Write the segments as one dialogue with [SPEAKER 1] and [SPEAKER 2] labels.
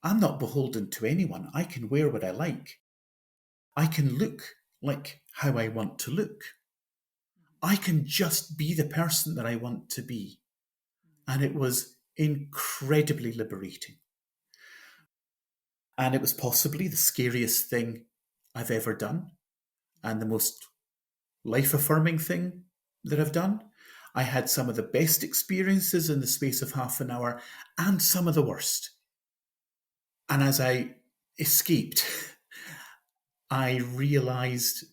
[SPEAKER 1] I'm not beholden to anyone. I can wear what I like. I can look like how I want to look. I can just be the person that I want to be. And it was incredibly liberating. And it was possibly the scariest thing I've ever done and the most life-affirming thing that I've done. I had some of the best experiences in the space of half an hour and some of the worst. And as I escaped, I realized,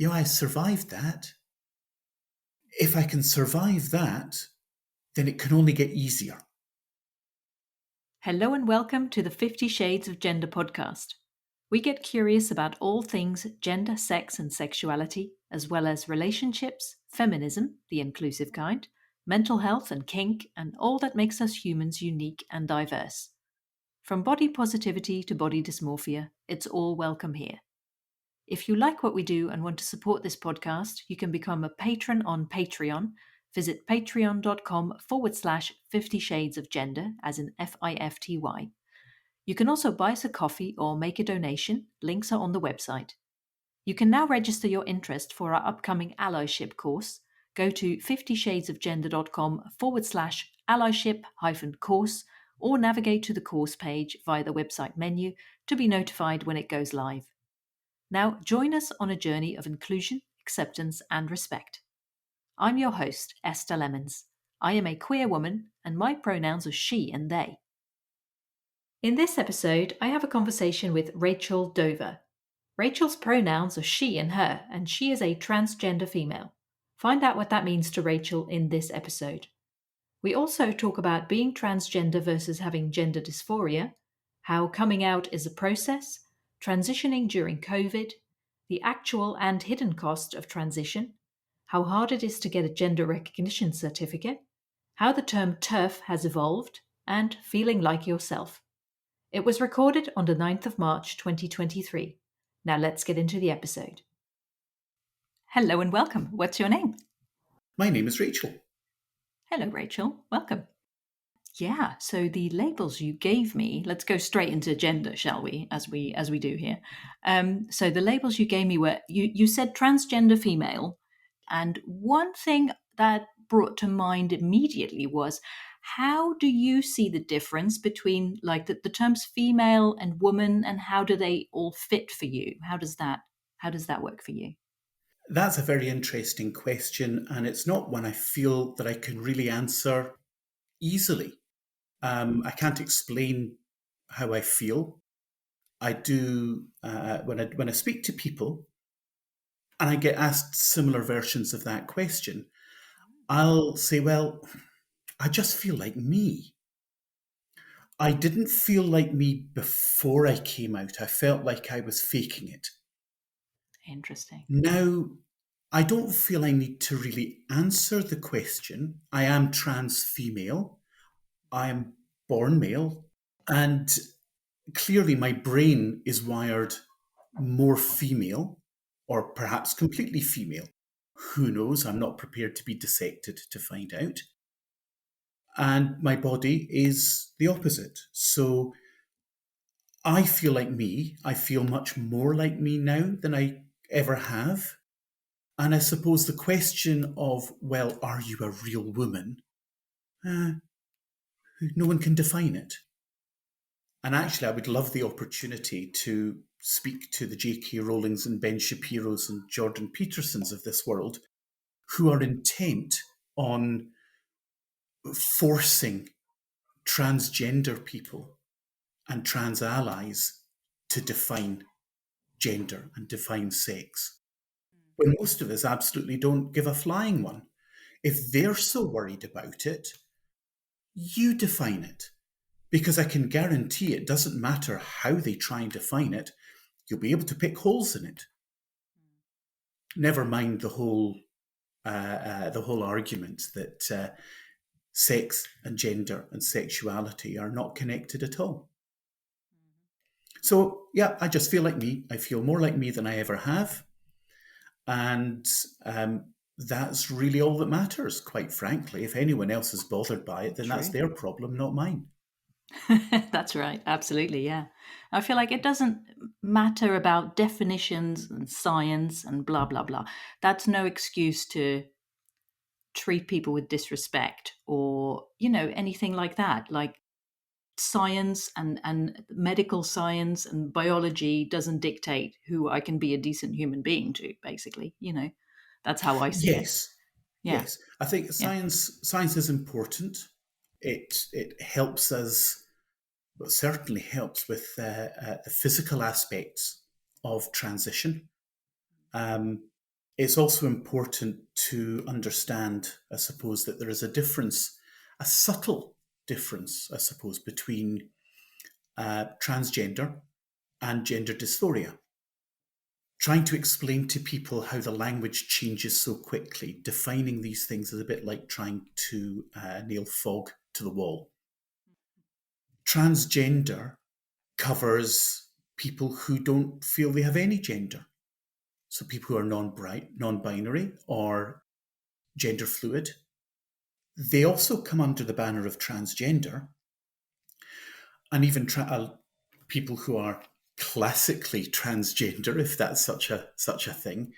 [SPEAKER 1] I survived that. If I can survive that, then it can only get easier.
[SPEAKER 2] Hello and welcome to the 50 Shades of Gender podcast. We get curious about all things gender, sex and sexuality, as well as relationships, feminism, the inclusive kind, mental health and kink, and all that makes us humans unique and diverse. From body positivity to body dysmorphia, it's all welcome here. If you like what we do and want to support this podcast, you can become a patron on Patreon. Visit patreon.com/50 Shades of Gender, as in FIFTY. You can also buy us a coffee or make a donation. Links are on the website. You can now register your interest for our upcoming allyship course. Go to 50shadesofgender.com/allyship-course or navigate to the course page via the website menu to be notified when it goes live. Now, join us on a journey of inclusion, acceptance, and respect. I'm your host, Esther Lemons. I am a queer woman, and my pronouns are she and they. In this episode, I have a conversation with Rachel Dover. Rachel's pronouns are she and her, and she is a transgender female. Find out what that means to Rachel in this episode. We also talk about being transgender versus having gender dysphoria, how coming out is a process, transitioning during COVID, the actual and hidden cost of transition, how hard it is to get a gender recognition certificate, how the term TERF has evolved, and feeling like yourself. It was recorded on the 9th of March 2023. Now let's get into the episode. Hello and welcome. What's your name?
[SPEAKER 1] My name is Rachel.
[SPEAKER 2] Hello, Rachel. Welcome. Yeah, so the labels you gave me, let's go straight into gender, shall we, as we do here. So the labels you gave me were, you said transgender female, and one thing that brought to mind immediately was, how do you see the difference between like the terms female and woman, and how do they all fit for you? How does that work for you?
[SPEAKER 1] That's a very interesting question, and it's not one I feel that I can really answer easily. I can't explain how I feel. I do when I speak to people, and I get asked similar versions of that question. I'll say, "Well, I just feel like me. I didn't feel like me before I came out. I felt like I was faking it.
[SPEAKER 2] Interesting.
[SPEAKER 1] Now, I don't feel I need to really answer the question. I am trans female. I am born male. And clearly my brain is wired more female, or perhaps completely female. Who knows? I'm not prepared to be dissected to find out. And my body is the opposite. So I feel like me. I feel much more like me now than I ever have. And I suppose the question of, well, are you a real woman? No one can define it. And actually, I would love the opportunity to speak to the J.K. Rowlings and Ben Shapiros and Jordan Petersons of this world, who are intent on forcing transgender people and trans allies to define gender and define sex, when most of us absolutely don't give a flying one. If they're so worried about it, you define it. Because I can guarantee it doesn't matter how they try and define it, you'll be able to pick holes in it. Never mind the whole argument that sex and gender and sexuality are not connected at all. So, yeah, I just feel like me. I feel more like me than I ever have. And that's really all that matters, quite frankly. If anyone else is bothered by it, then
[SPEAKER 2] True.
[SPEAKER 1] That's their problem, not mine.
[SPEAKER 2] That's right. Absolutely. Yeah. I feel like it doesn't matter about definitions and science and blah, blah, blah. That's no excuse to treat people with disrespect or, anything like that. Like science and medical science and biology doesn't dictate who I can be a decent human being to, basically. That's how I see it.
[SPEAKER 1] Yes,
[SPEAKER 2] Yeah.
[SPEAKER 1] yes. I think
[SPEAKER 2] Yeah.
[SPEAKER 1] science is important. It helps us, but certainly helps with the physical aspects of transition. Um, it's also important to understand, I suppose, that there is a difference, a subtle difference, I suppose, between transgender and gender dysphoria. Trying to explain to people how the language changes so quickly, defining these things is a bit like trying to nail fog to the wall. Transgender covers people who don't feel they have any gender. So people who are non-binary or gender fluid. They also come under the banner of transgender, and even people who are classically transgender, if that's such a thing.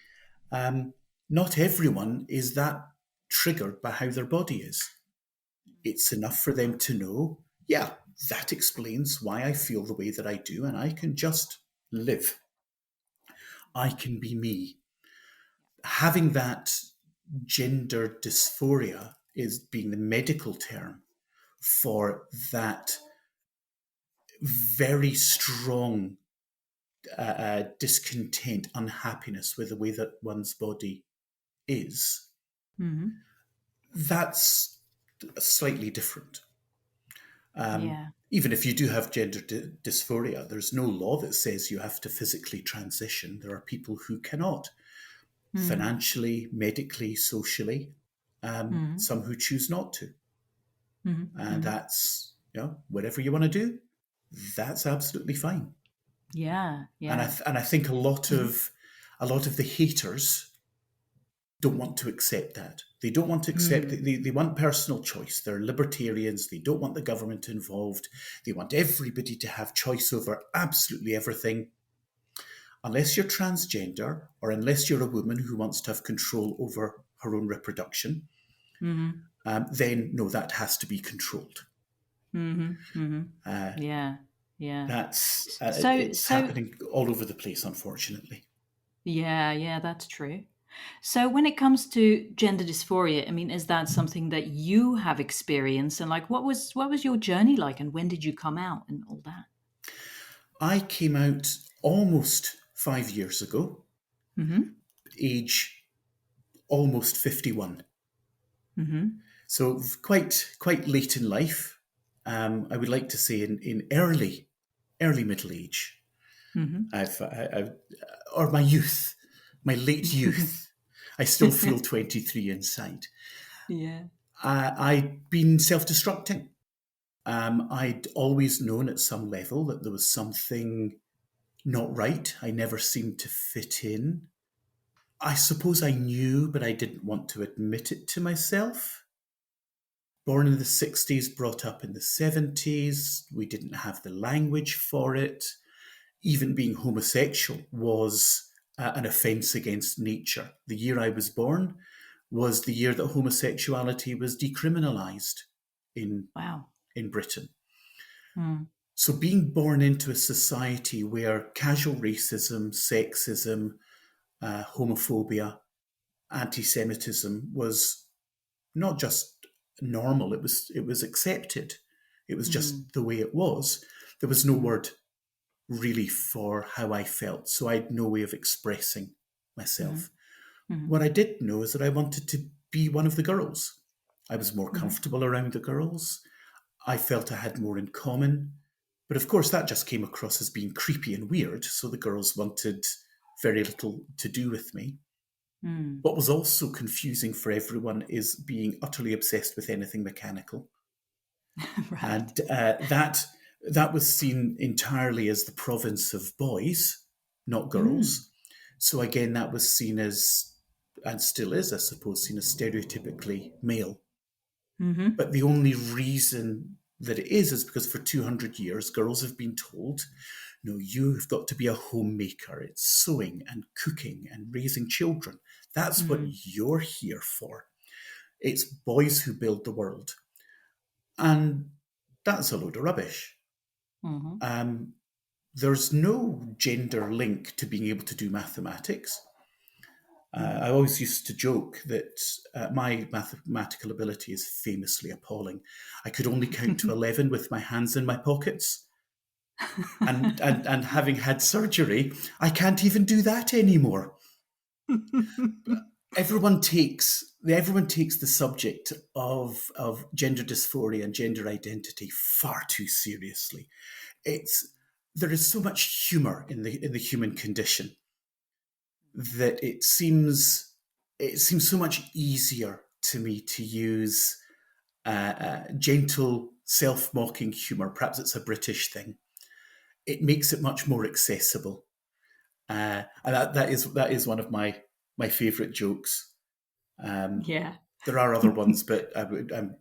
[SPEAKER 1] Um, Not everyone is that triggered by how their body is. It's enough for them to know, yeah, that explains why I feel the way that I do, and I can just live. I can be me. Having that gender dysphoria is being the medical term for that very strong discontent, unhappiness with the way that one's body is.
[SPEAKER 2] Hmm.
[SPEAKER 1] That's slightly different.
[SPEAKER 2] Yeah.
[SPEAKER 1] Even if you do have gender dysphoria, there's no law that says you have to physically transition. There are people who cannot,
[SPEAKER 2] Hmm.
[SPEAKER 1] financially, medically, socially,
[SPEAKER 2] Hmm.
[SPEAKER 1] some who choose not to.
[SPEAKER 2] Hmm.
[SPEAKER 1] And
[SPEAKER 2] Hmm.
[SPEAKER 1] that's, whatever you want to do, that's absolutely fine.
[SPEAKER 2] Yeah.
[SPEAKER 1] And
[SPEAKER 2] Yeah.
[SPEAKER 1] I think
[SPEAKER 2] Hmm.
[SPEAKER 1] a lot of the haters don't want to accept that. They don't want to accept
[SPEAKER 2] Hmm.
[SPEAKER 1] that they want personal choice. They're libertarians. They don't want the government involved. They want everybody to have choice over absolutely everything. Unless you're transgender or unless you're a woman who wants to have control over her own reproduction,
[SPEAKER 2] Hmm.
[SPEAKER 1] then no, that has to be controlled.
[SPEAKER 2] Hmm. Hmm.
[SPEAKER 1] Uh,
[SPEAKER 2] Yeah. Yeah.
[SPEAKER 1] that's
[SPEAKER 2] So,
[SPEAKER 1] it's
[SPEAKER 2] so
[SPEAKER 1] happening all over the place, unfortunately.
[SPEAKER 2] yeah, yeah, that's true. So when it comes to gender dysphoria, I mean, is that something that you have experienced? And like, what was your journey like, and when did you come out and all that?
[SPEAKER 1] I came out almost 5 years ago,
[SPEAKER 2] Mm-hmm.
[SPEAKER 1] age almost 51.
[SPEAKER 2] Mm-hmm.
[SPEAKER 1] So quite late in life. I would like to say in early middle age.
[SPEAKER 2] Mm-hmm.
[SPEAKER 1] I've or my youth, my late youth. I still feel 23 inside.
[SPEAKER 2] Yeah.
[SPEAKER 1] I'd been self-destructing. I'd always known at some level that there was something not right. I never seemed to fit in. I suppose I knew, but I didn't want to admit it to myself. Born in the 60s, brought up in the 70s. We didn't have the language for it. Even being homosexual was an offence against nature. The year I was born was the year that homosexuality was decriminalised in,
[SPEAKER 2] Wow.
[SPEAKER 1] in Britain.
[SPEAKER 2] Mm.
[SPEAKER 1] So being born into a society where casual racism, sexism, homophobia, anti-Semitism was not just normal, it was accepted. It was
[SPEAKER 2] Mm.
[SPEAKER 1] just the way it was. There was no
[SPEAKER 2] Mm.
[SPEAKER 1] word really for how I felt, so I had no way of expressing
[SPEAKER 2] Mm-hmm.
[SPEAKER 1] myself.
[SPEAKER 2] Mm-hmm.
[SPEAKER 1] What I did know is that I wanted to be one of the girls. I was more
[SPEAKER 2] Mm-hmm.
[SPEAKER 1] comfortable around the girls. I felt I had more in common. But of course, that just came across as being creepy and weird, so the girls wanted very little to do with me.
[SPEAKER 2] Mm.
[SPEAKER 1] What was also confusing for everyone is being utterly obsessed with anything mechanical.
[SPEAKER 2] Right.
[SPEAKER 1] And that was seen entirely as the province of boys, not
[SPEAKER 2] Mm.
[SPEAKER 1] girls. So again, that was seen as, and still is, I suppose, seen as stereotypically male.
[SPEAKER 2] Mm-hmm.
[SPEAKER 1] But the only reason that it is because for 200 years, girls have been told, no, you've got to be a homemaker. It's sewing and cooking and raising children. That's what
[SPEAKER 2] Mm.
[SPEAKER 1] you're here for. It's boys who build the world. And that's a load of rubbish.
[SPEAKER 2] Mm-hmm.
[SPEAKER 1] Um, there's no gender link to being able to do mathematics. I always used to joke that my mathematical ability is famously appalling. I could only count to 11 with my hands in my pockets. And having had surgery, I can't even do that anymore. Everyone takes the subject of gender dysphoria and gender identity far too seriously. It's There is so much humor in the human condition that it seems so much easier to me to use gentle, self-mocking humor. Perhaps it's a British thing. It makes it much more accessible, and that is one of my favourite jokes. Um,
[SPEAKER 2] Yeah.
[SPEAKER 1] there are other ones, but I'm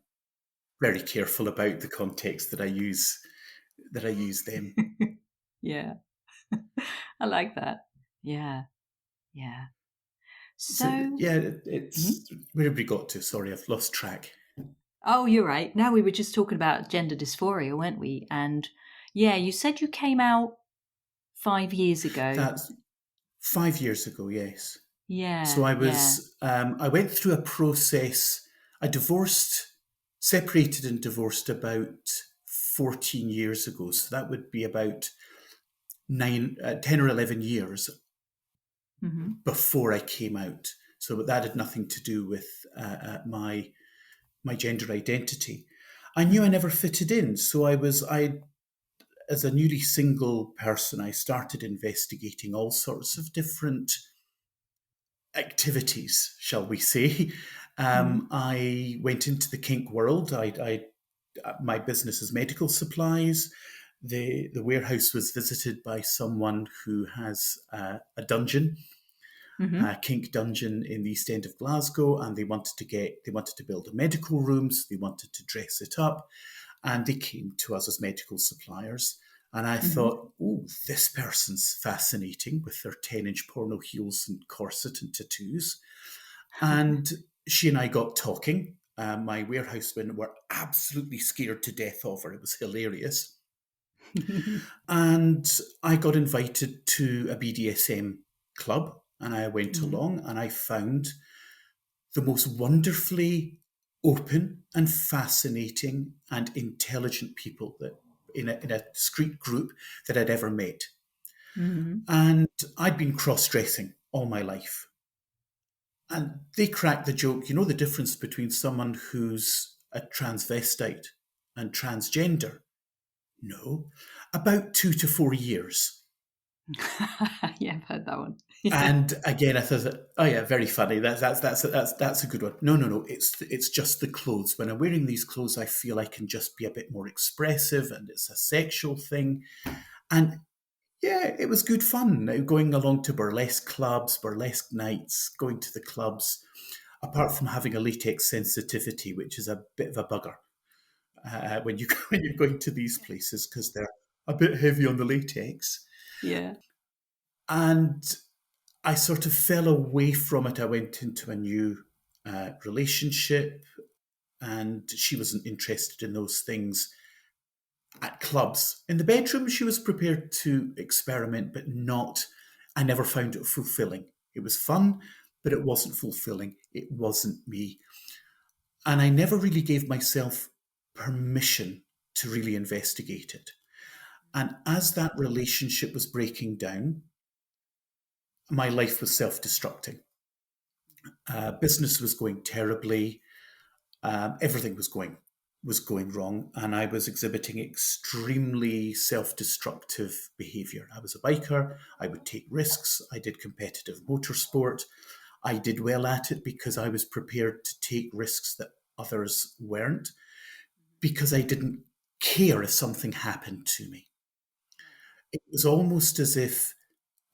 [SPEAKER 1] very careful about the context that I use them.
[SPEAKER 2] Yeah. I like that. Yeah. Yeah.
[SPEAKER 1] So
[SPEAKER 2] So,
[SPEAKER 1] yeah,
[SPEAKER 2] mhm.
[SPEAKER 1] it's where have we got to? Sorry, I've lost track.
[SPEAKER 2] Oh, you're right. Now we were just talking about gender dysphoria, weren't we? And yeah, you said you came out 5 years ago.
[SPEAKER 1] That's 5 years ago. Yes. So
[SPEAKER 2] Yeah.
[SPEAKER 1] I
[SPEAKER 2] Yeah.
[SPEAKER 1] was I went through a process. I separated and divorced about 14 years ago. So that would be about 10 or 11 years
[SPEAKER 2] Hmm.
[SPEAKER 1] before I came out. So that had nothing to do with my gender identity. I knew I
[SPEAKER 2] Hmm.
[SPEAKER 1] never fitted in, so I as a newly single person, I started investigating all sorts of different activities, shall we say.
[SPEAKER 2] Hmm.
[SPEAKER 1] I went into the kink world. My business is medical supplies. The warehouse was visited by someone who has a dungeon,
[SPEAKER 2] Hmm.
[SPEAKER 1] a kink dungeon in the East End of Glasgow, and they wanted to build a medical room, so they wanted to dress it up, and they came to us as medical suppliers. And I
[SPEAKER 2] Hmm.
[SPEAKER 1] thought, oh, this person's fascinating with their 10-inch porno heels and corset and tattoos. And she and I got talking. My warehousemen were absolutely scared to death of her. It was hilarious. And I got invited to a BDSM club, and I went
[SPEAKER 2] Hmm.
[SPEAKER 1] along and I found the most wonderfully open and fascinating and intelligent people that in a discrete group that I'd ever met.
[SPEAKER 2] Hmm.
[SPEAKER 1] And I'd been cross dressing all my life. And they cracked the joke, the difference between someone who's a transvestite and transgender? No, about 2 to 4 years.
[SPEAKER 2] Yeah, I've heard that one. Yeah.
[SPEAKER 1] And again, I thought, oh yeah, very funny. That's a good one. No, no, no. It's just the clothes. When I'm wearing these clothes, I feel I can just be a bit more expressive, and it's a sexual thing. And yeah, it was good fun. Going along to burlesque clubs, burlesque nights, going to the clubs. Apart from having a latex sensitivity, which is a bit of a bugger when you when you're going to these places because they're a bit heavy on the latex.
[SPEAKER 2] Yeah.
[SPEAKER 1] And I sort of fell away from it. I went into a new relationship, and she wasn't interested in those things at clubs. In the bedroom, she was prepared to experiment, but not. I never found it fulfilling. It was fun, but it wasn't fulfilling. It wasn't me. And I never really gave myself permission to really investigate it. And as that relationship was breaking down, my life was self destructing. Business was going terribly. Everything was going wrong, and I was exhibiting extremely self-destructive behaviour. I was a biker. I would take risks. I did competitive motorsport. I did well at it because I was prepared to take risks that others weren't, because I didn't care if something happened to me. It was almost as if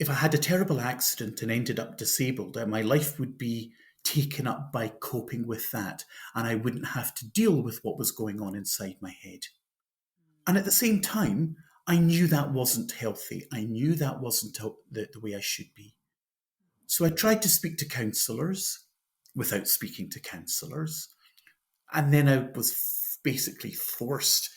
[SPEAKER 1] I had a terrible accident and ended up disabled, my life would be taken up by coping with that, and I wouldn't have to deal with what was going on inside my head. And at the same time, I knew that wasn't healthy. I knew that wasn't the way I should be. So I tried to speak to counsellors without speaking to counsellors. And then I was basically forced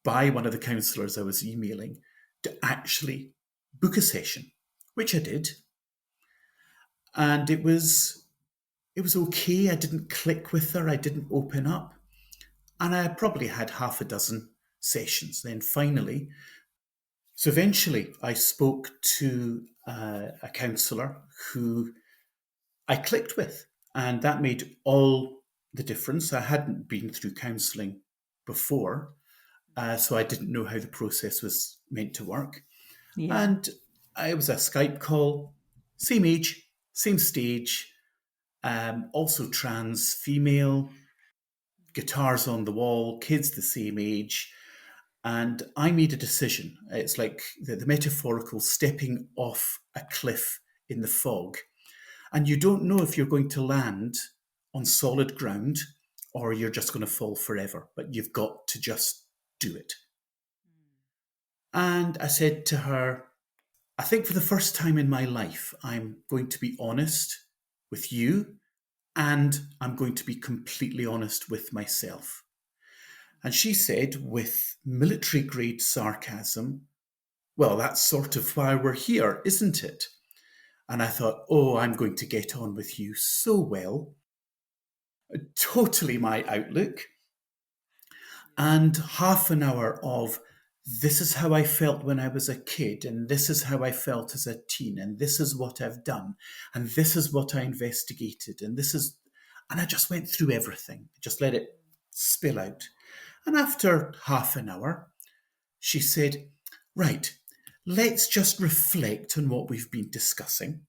[SPEAKER 1] by one of the counsellors I was emailing to actually book a session, which I did. And it was okay. I didn't click with her. I didn't open up. And I probably had half a dozen sessions. Then finally, so eventually I spoke to a counsellor who I clicked with. And that made all the difference. I hadn't been through counselling before, so I didn't know how the process was meant to work.
[SPEAKER 2] Yeah.
[SPEAKER 1] And it was a Skype call, same age, same stage, also trans female, guitars on the wall, kids the same age. And I made a decision. It's like the metaphorical stepping off a cliff in the fog. And you don't know if you're going to land on solid ground or you're just going to fall forever, but you've got to just do it. And I said to her, I think for the first time in my life, I'm going to be honest with you and I'm going to be completely honest with myself. And she said, with military grade sarcasm, well, that's sort of why we're here, isn't it? And I thought, oh, I'm going to get on with you so well. Totally my outlook. And half an hour of this is how I felt when I was a kid, and this is how I felt as a teen, and this is what I've done, and this is what I investigated, and I just went through everything, just let it spill out. And after half an hour, she said, right, let's just reflect on what we've been discussing,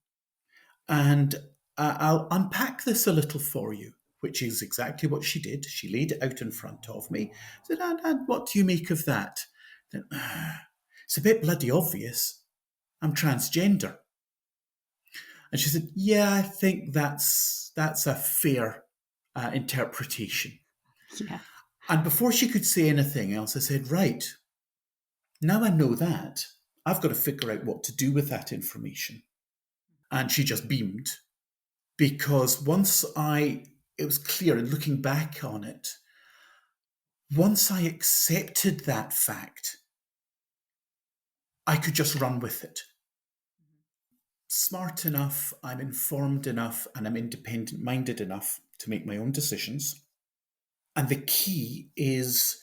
[SPEAKER 1] and I'll unpack this a little for you, which is exactly what she did. She laid it out in front of me. I said, and what do you make of that? Then, it's a bit bloody obvious. I'm transgender. And she said, yeah, I think that's a fair interpretation.
[SPEAKER 2] Yeah.
[SPEAKER 1] And before she could say anything else, I said, right, now I know that, I've got to figure out what to do with that information. And she just beamed because it was clear, and looking back on it, once I accepted that fact, I could just run with it. Smart enough, I'm informed enough, and I'm independent minded enough to make my own decisions. And the key is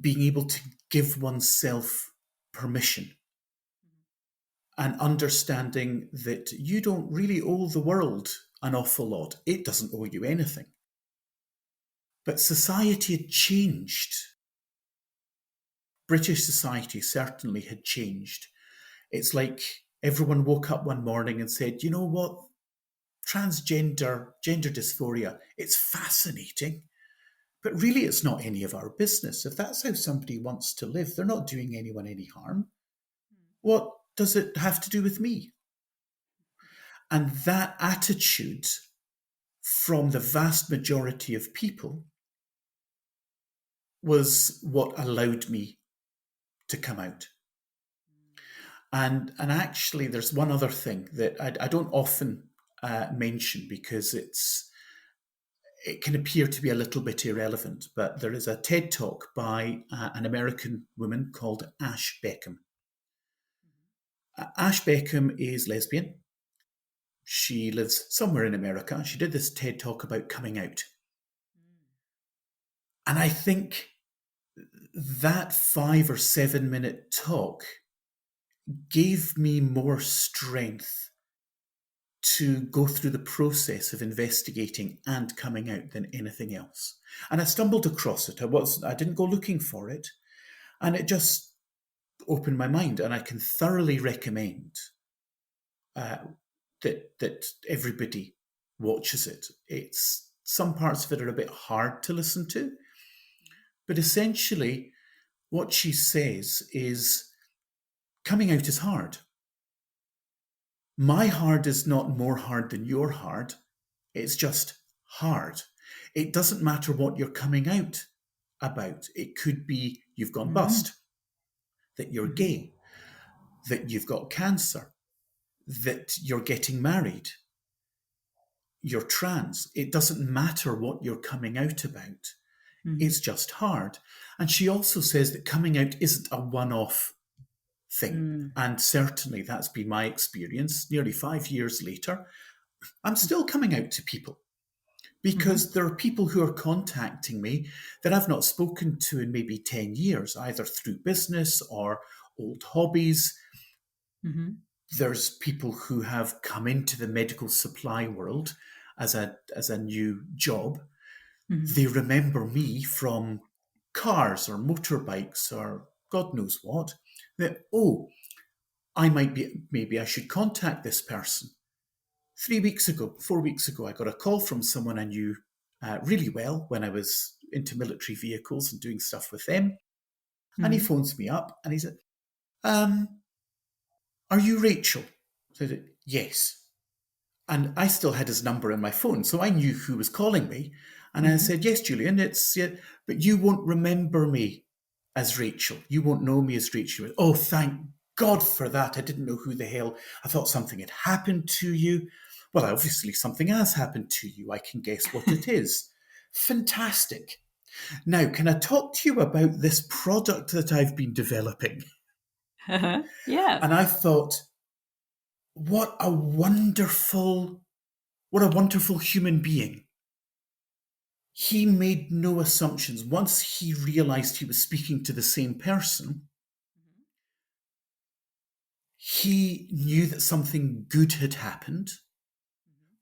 [SPEAKER 1] being able to give oneself permission and understanding that you don't really owe the world an awful lot. It doesn't owe you anything. But society had changed. British society certainly had changed. It's like everyone woke up one morning and said, you know what? Transgender, gender dysphoria, it's fascinating. But really, it's not any of our business. If that's how somebody wants to live, they're not doing anyone any harm. What does it have to do with me? And that attitude from the vast majority of people was what allowed me to come out. And actually, there's one other thing that I don't often mention because it can appear to be a little bit irrelevant, but there is a TED Talk by an American woman called Ash Beckham. Ash Beckham is lesbian. She lives somewhere in America. She did this TED Talk about coming out. And I think that 5 or 7 minute talk gave me more strength to go through the process of investigating and coming out than anything else. And I stumbled across it. I didn't go looking for it. And it just opened my mind. And I can thoroughly recommend that everybody watches it. Some parts of it are a bit hard to listen to. But essentially, what she says is coming out is hard. My hard is not more hard than your hard. It's just hard. It doesn't matter what you're coming out about. It could be you've gone
[SPEAKER 2] Mm.
[SPEAKER 1] bust, that you're
[SPEAKER 2] Mm-hmm.
[SPEAKER 1] gay, that you've got cancer, that you're getting married, you're trans. It doesn't matter what you're coming out about.
[SPEAKER 2] Mm-hmm.
[SPEAKER 1] It's just hard. And she also says that coming out isn't a one off thing.
[SPEAKER 2] Mm.
[SPEAKER 1] And certainly that's been my experience. Nearly 5 years later, I'm still coming out to people
[SPEAKER 2] Mm-hmm.
[SPEAKER 1] because there are people who are contacting me that I've not spoken to in maybe 10 years, either through business or old hobbies.
[SPEAKER 2] Mm-hmm.
[SPEAKER 1] There's people who have come into the medical supply world as a new job.
[SPEAKER 2] Mm-hmm.
[SPEAKER 1] They remember me from cars or motorbikes or God knows what. That, oh, maybe I should contact this person. 3 weeks ago, 4 weeks ago, I got a call from someone I knew really well when I was into military vehicles and doing stuff with them. And he
[SPEAKER 2] Mm-hmm.
[SPEAKER 1] phones me up and he said, um, are you Rachel? I said, yes. And I still had his number in my phone, so I knew who was calling me. And I
[SPEAKER 2] Mm-hmm.
[SPEAKER 1] said, yes, Julian, it's, yeah, but you won't remember me as Rachel. You won't know me as Rachel. Oh, thank God for that. I didn't know who the hell. I thought something had happened to you. Well, obviously something has happened to you. I can guess what it is. Fantastic. Now, can I talk to you about this product that I've been developing?
[SPEAKER 2] Yeah.
[SPEAKER 1] And I thought, what a wonderful, what a wonderful human being. He made no assumptions. Once he realized he was speaking to the same person, he knew that something good had happened,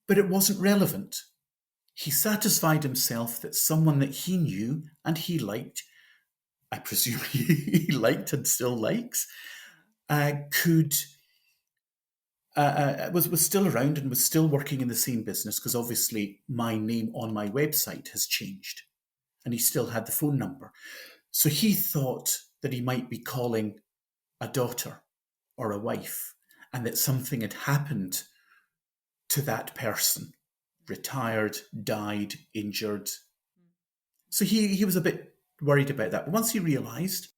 [SPEAKER 1] but it wasn't relevant. He satisfied himself that someone that he knew and he liked, I presume he liked and still likes, could was still around and was still working in the same business, because obviously my name on my website has changed, and he still had the phone number. So he thought that he might be calling a daughter or a wife, and that something had happened to that person, retired, died, injured. So he was a bit worried about that. But once he realised,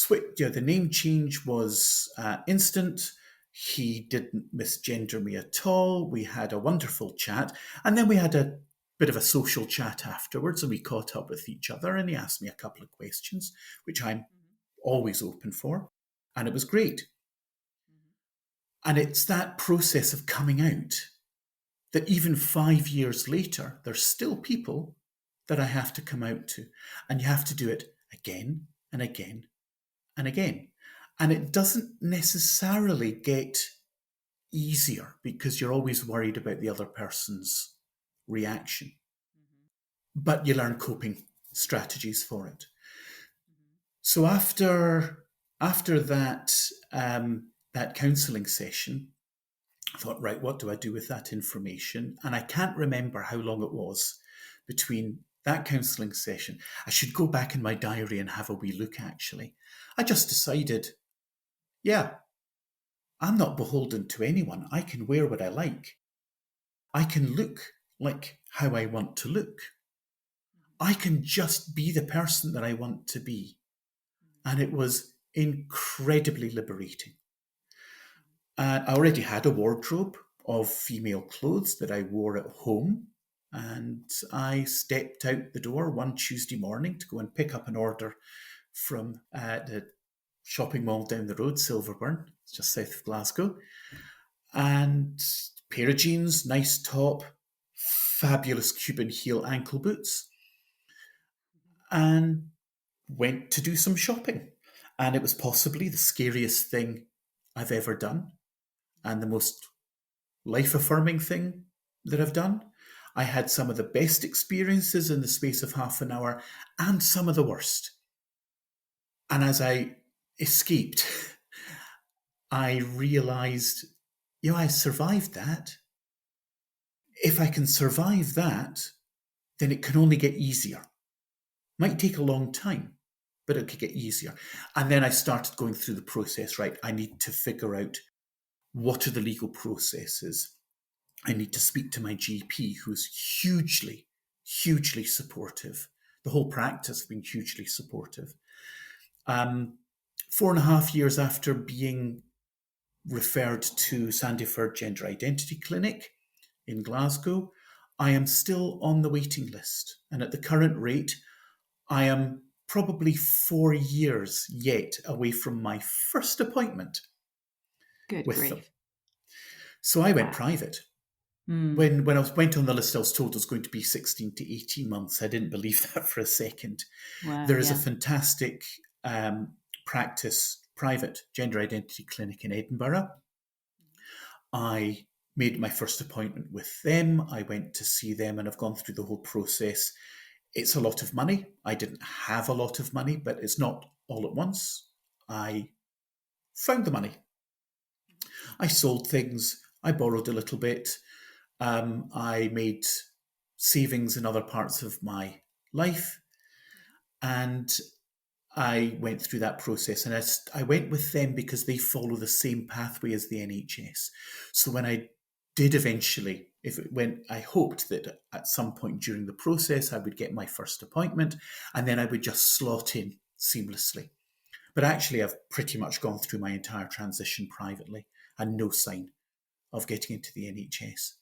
[SPEAKER 1] the name change was instant. He didn't misgender me at all. We had a wonderful chat. And then we had a bit of a social chat afterwards, and we caught up with each other, and he asked me a couple of questions, which I'm always open for. And it was great. And it's that process of coming out that even 5 years later, there's still people that I have to come out to. And you have to do it again and again and again. And it doesn't necessarily get easier because you're always worried about the other person's reaction. But you learn coping strategies for it. So after that counselling session, I thought, right, what do I do with that information? And I can't remember how long it was between that counselling session. I should go back in my diary and have a wee look, actually. I just decided, yeah, I'm not beholden to anyone. I can wear what I like. I can look like how I want to look. I can just be the person that I want to be. And it was incredibly liberating. I already had a wardrobe of female clothes that I wore at home. And I stepped out the door one Tuesday morning to go and pick up an order from the shopping mall down the road, Silverburn, just south of Glasgow. And pair of jeans, nice top, fabulous Cuban heel ankle boots, and went to do some shopping. And it was possibly the scariest thing I've ever done and the most life affirming thing that I've done. I had some of the best experiences in the space of half an hour and some of the worst. And as I escaped, I realized, I survived that. If I can survive that, then it can only get easier. Might take a long time, but it could get easier. And then I started going through the process, right? I need to figure out what are the legal processes. I need to speak to my GP, who is hugely, hugely supportive. the whole practice have been hugely supportive. 4.5 years after being referred to Sandyford Gender Identity Clinic in Glasgow, I am still on the waiting list. And at the current rate, I am probably 4 years yet away from my first appointment
[SPEAKER 2] Good
[SPEAKER 1] with them.
[SPEAKER 2] grief.
[SPEAKER 1] So I went
[SPEAKER 2] Wow.
[SPEAKER 1] private.
[SPEAKER 2] Mm.
[SPEAKER 1] When I went on the list, I was told it was going to be 16 to 18 months. I didn't believe that for a second.
[SPEAKER 2] Wow,
[SPEAKER 1] There is a
[SPEAKER 2] yeah.
[SPEAKER 1] fantastic private gender identity clinic in Edinburgh. I made my first appointment with them. I went to see them and I've gone through the whole process. It's a lot of money. I didn't have a lot of money, but it's not all at once. I found the money. I sold things. I borrowed a little bit. I made savings in other parts of my life. And I went through that process. And I went with them because they follow the same pathway as the NHS. So when I did eventually, I hoped that at some point during the process, I would get my first appointment and then I would just slot in seamlessly. But actually, I've pretty much gone through my entire transition privately and no sign of getting into the NHS.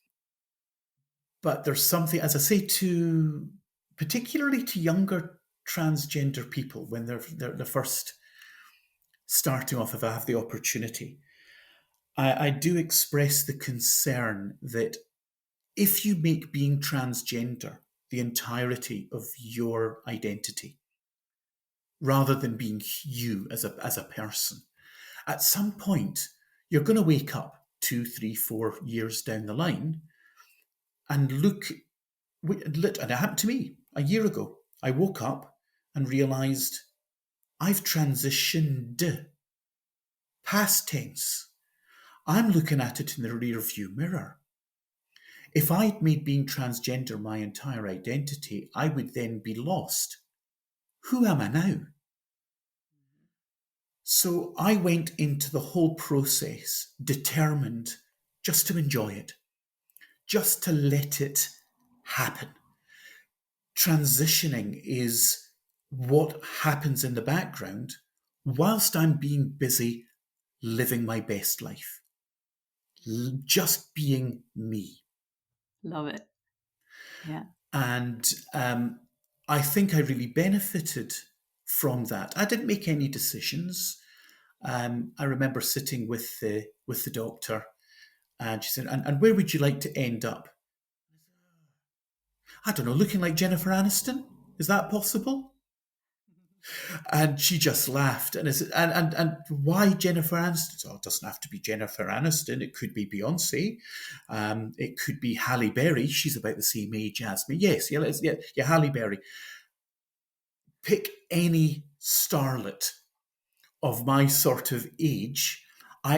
[SPEAKER 1] But there's something, as I say, particularly to younger transgender people when they're first starting off, if I have the opportunity, I do express the concern that if you make being transgender the entirety of your identity, rather than being you as a person, at some point you're going to wake up 2, 3, 4 years down the line and look. And it happened to me a year ago. I woke up and realised I've transitioned. Past tense. I'm looking at it in the rear view mirror. If I'd made being transgender my entire identity, I would then be lost. Who am I now? So I went into the whole process determined just to enjoy it, just to let it happen. Transitioning is what happens in the background whilst I'm being busy living my best life, just being me.
[SPEAKER 2] Love it. Yeah.
[SPEAKER 1] And I think I really benefited from that. I didn't make any decisions. I remember sitting with the doctor, and she said, "And where would you like to end up?" I don't know, looking like Jennifer Aniston. Is that possible? And she just laughed. And why Jennifer Aniston? Oh, it doesn't have to be Jennifer Aniston. It could be Beyonce. It could be Halle Berry. She's about the same age as me. Yes, yeah, Halle Berry. Pick any starlet of my sort of age.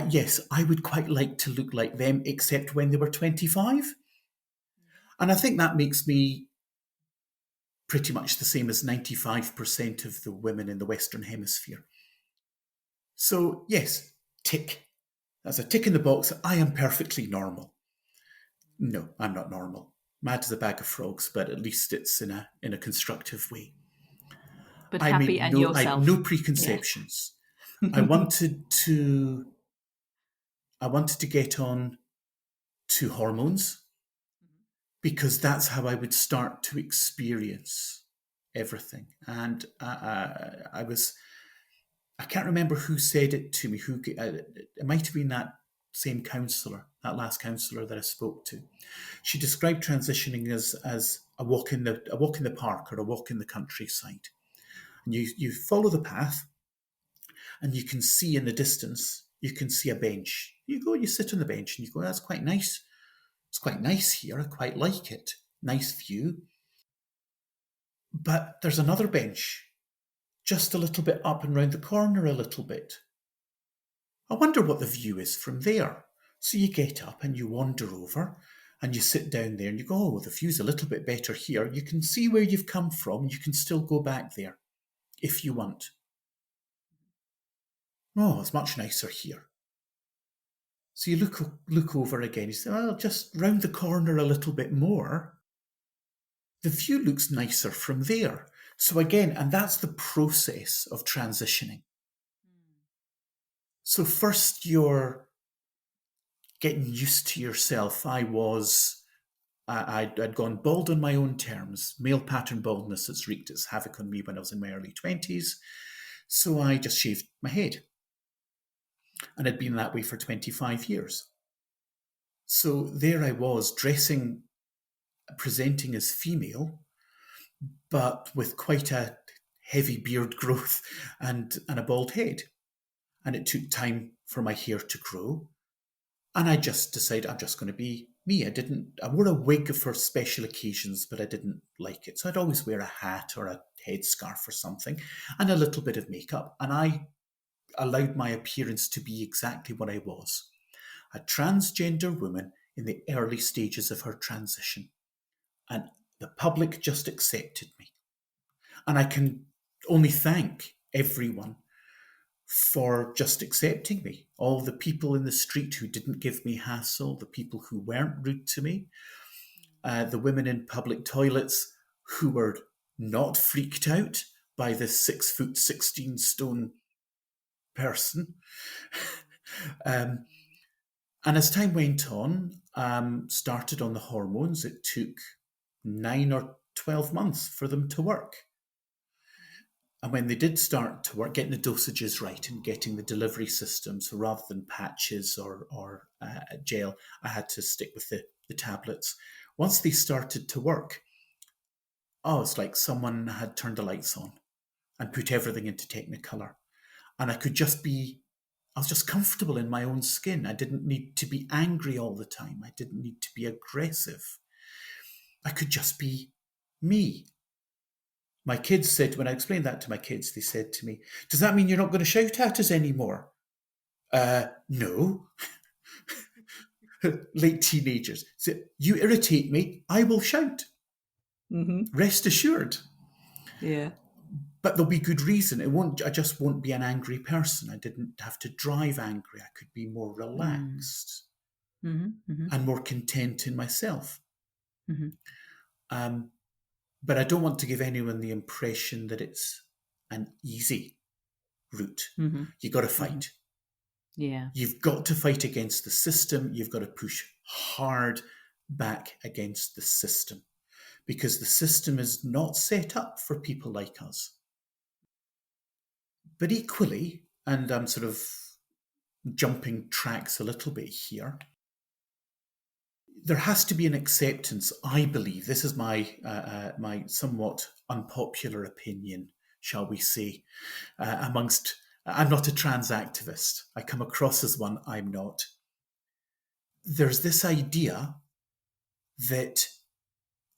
[SPEAKER 1] Yes, I would quite like to look like them, except when they were 25. And I think that makes me pretty much the same as 95% of the women in the Western Hemisphere. So, yes, tick. That's a tick in the box. I am perfectly normal. No, I'm not normal. Mad as a bag of frogs, but at least it's in a constructive way.
[SPEAKER 2] But
[SPEAKER 1] I
[SPEAKER 2] happy and
[SPEAKER 1] I had
[SPEAKER 2] yourself.
[SPEAKER 1] no
[SPEAKER 2] Yeah.
[SPEAKER 1] preconceptions. I wanted to get on to hormones because that's how I would start to experience everything. And I can't remember who said it to me. It might have been that same counsellor, that last counsellor that I spoke to. She described transitioning as a walk in the park or a walk in the countryside. And you follow the path, and you can see in the distance, you can see a bench. You go, you sit on the bench, and you go, that's quite nice. It's quite nice here. I quite like it. Nice view. But there's another bench just a little bit up and round the corner a little bit. I wonder what the view is from there. So you get up and you wander over and you sit down there and you go, oh, the view's a little bit better here. You can see where you've come from. You can still go back there if you want. Oh, it's much nicer here. So you look over again. You say, well, just round the corner a little bit more. The view looks nicer from there. So again, and that's the process of transitioning. So first you're getting used to yourself. I'd gone bald on my own terms. Male pattern baldness has wreaked its havoc on me when I was in my early 20s. So I just shaved my head. And I'd been that way for 25 years. So there I was, dressing, presenting as female, but with quite a heavy beard growth and a bald head. And it took time for my hair to grow. And I just decided I'm just going to be me. I wore a wig for special occasions, but I didn't like it. So I'd always wear a hat or a headscarf or something and a little bit of makeup. And I allowed my appearance to be exactly what I was, a transgender woman in the early stages of her transition. And the public just accepted me. And I can only thank everyone for just accepting me. All the people in the street who didn't give me hassle, the people who weren't rude to me, the women in public toilets who were not freaked out by this 6 foot 16 stone person. um, and as time went on, started on the hormones, it took 9 or 12 months for them to work. And when they did start to work, getting the dosages right and getting the delivery system, so rather than patches or gel, I had to stick with the tablets. Once they started to work, it's like someone had turned the lights on and put everything into Technicolor. And I was just comfortable in my own skin. I didn't need to be angry all the time. I didn't need to be aggressive. I could just be me. My kids said, when I explained that to my kids, they said to me, "Does that mean you're not going to shout at us anymore?" No. Late teenagers. So, you irritate me, I will shout.
[SPEAKER 2] Mm-hmm.
[SPEAKER 1] Rest assured.
[SPEAKER 2] Yeah.
[SPEAKER 1] But there'll be good reason. I just won't be an angry person. I didn't have to drive angry. I could be more relaxed
[SPEAKER 2] Mm-hmm. Mm-hmm.
[SPEAKER 1] and more content in myself.
[SPEAKER 2] Mm-hmm.
[SPEAKER 1] But I don't want to give anyone the impression that it's an easy route.
[SPEAKER 2] Mm-hmm.
[SPEAKER 1] You got to
[SPEAKER 2] Mm-hmm.
[SPEAKER 1] fight.
[SPEAKER 2] Yeah.
[SPEAKER 1] You've got to fight against the system. You've got to push hard back against the system because the system is not set up for people like us. But equally, and I'm sort of jumping tracks a little bit here, there has to be an acceptance, I believe. This is my somewhat unpopular opinion, shall we say, amongst. I'm not a trans activist. I come across as one. I'm not. There's this idea that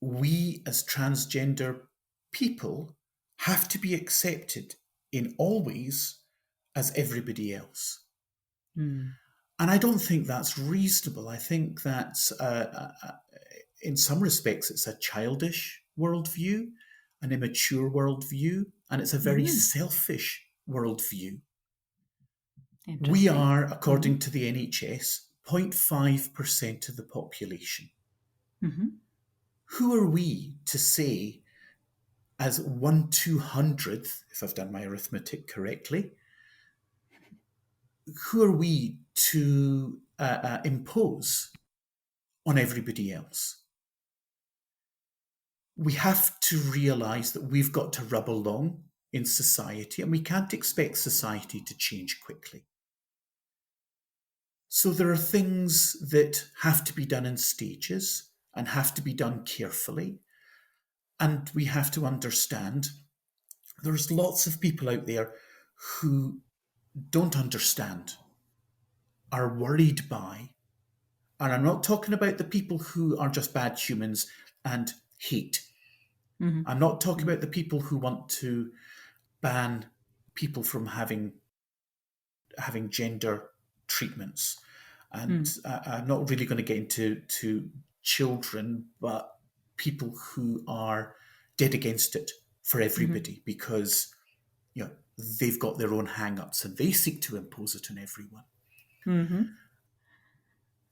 [SPEAKER 1] we as transgender people have to be accepted in all ways as everybody else.
[SPEAKER 2] Mm.
[SPEAKER 1] And I don't think that's reasonable. I think that's, in some respects, it's a childish worldview, an immature worldview, and it's a very selfish worldview. We are, according to the NHS, 0.5% of the population.
[SPEAKER 2] Mm-hmm.
[SPEAKER 1] Who are we to say, as 1/200th, if I've done my arithmetic correctly, who are we to impose on everybody else? We have to realise that we've got to rub along in society and we can't expect society to change quickly. So there are things that have to be done in stages and have to be done carefully. And we have to understand there's lots of people out there who don't understand, are worried by, and I'm not talking about the people who are just bad humans and hate.
[SPEAKER 2] Mm-hmm.
[SPEAKER 1] I'm not talking about the people who want to ban people from having gender treatments. And I'm not really going to get into children, but people who are dead against it for everybody because they've got their own hang-ups and they seek to impose it on everyone.
[SPEAKER 2] Mm-hmm.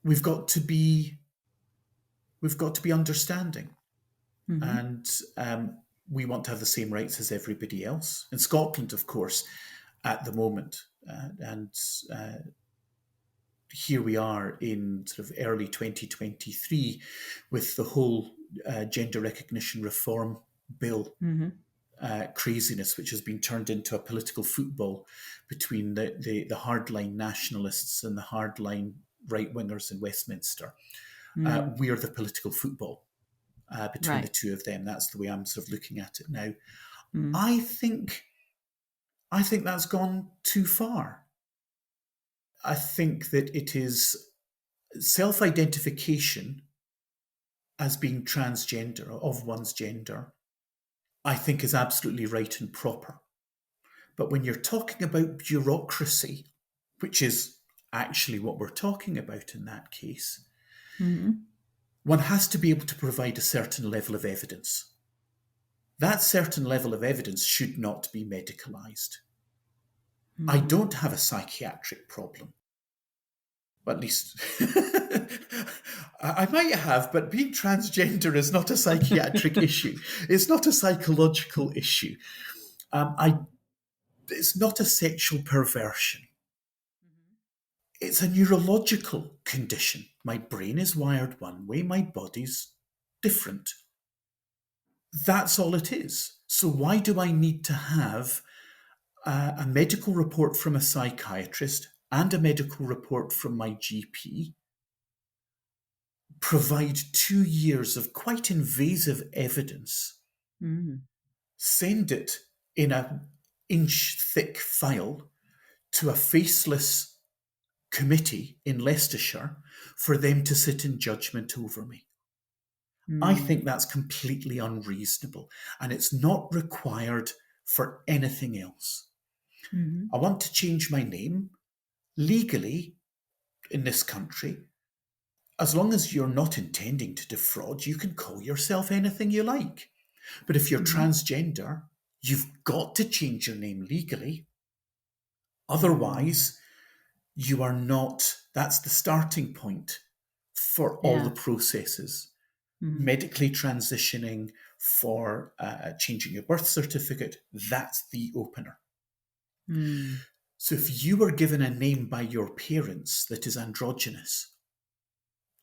[SPEAKER 1] We've got to be understanding.
[SPEAKER 2] Mm-hmm.
[SPEAKER 1] And we want to have the same rights as everybody else. In Scotland, of course, at the moment, and here we are in sort of early 2023 with the whole gender recognition reform bill craziness, which has been turned into a political football between the hardline nationalists and the hardline right-wingers in Westminster. We are the political football between the
[SPEAKER 2] Right.
[SPEAKER 1] two of them. That's the way I'm sort of looking at it now.
[SPEAKER 2] Mm.
[SPEAKER 1] I think that's gone too far. I think that it is self-identification as being transgender, of one's gender, I think is absolutely right and proper. But when you're talking about bureaucracy, which is actually what we're talking about in that case, one has to be able to provide a certain level of evidence. That certain level of evidence should not be medicalised. I don't have a psychiatric problem. At least I might have, but being transgender is not a psychiatric issue. It's not a psychological issue. It's not a sexual perversion. It's a neurological condition. My brain is wired one way, my body's different. That's all it is. So why do I need to have a medical report from a psychiatrist and a medical report from my GP provide 2 years of quite invasive evidence, send it in an inch-thick file to a faceless committee in Leicestershire for them to sit in judgment over me? I think that's completely unreasonable, and it's not required for anything else. I want to change my name legally in this country. As long as you're not intending to defraud, you can call yourself anything you like. But if you're transgender, you've got to change your name legally. Otherwise, you are not. That's the starting point for all the processes. Medically transitioning, for changing your birth certificate, that's the opener. So if you were given a name by your parents that is androgynous,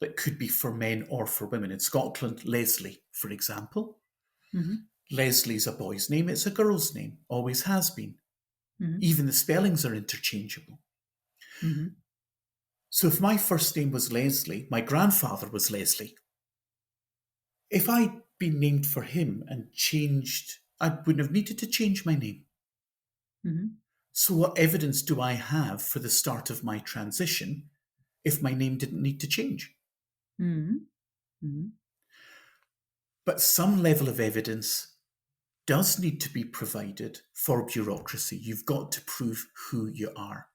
[SPEAKER 1] that could be for men or for women. In Scotland, Leslie, for example. Leslie's a boy's name, it's a girl's name, always has been. Even the spellings are interchangeable. So if my first name was Leslie, my grandfather was Leslie. If I'd been named for him and changed, I wouldn't have needed to change my name. So what evidence do I have for the start of my transition if my name didn't need to change? But some level of evidence does need to be provided for bureaucracy. You've got to prove who you are.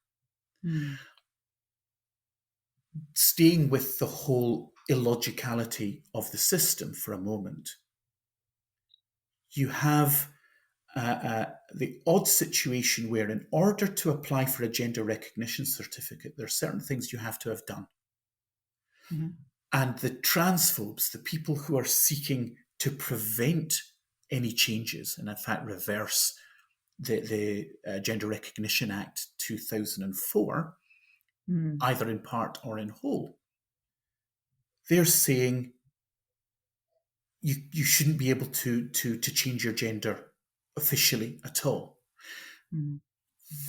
[SPEAKER 1] Staying with the whole illogicality of the system for a moment, you have the odd situation where in order to apply for a gender recognition certificate, there are certain things you have to have done. And the transphobes, the people who are seeking to prevent any changes and in fact reverse the Gender Recognition Act 2004, either in part or in whole, they're saying you shouldn't be able to change your gender officially at all.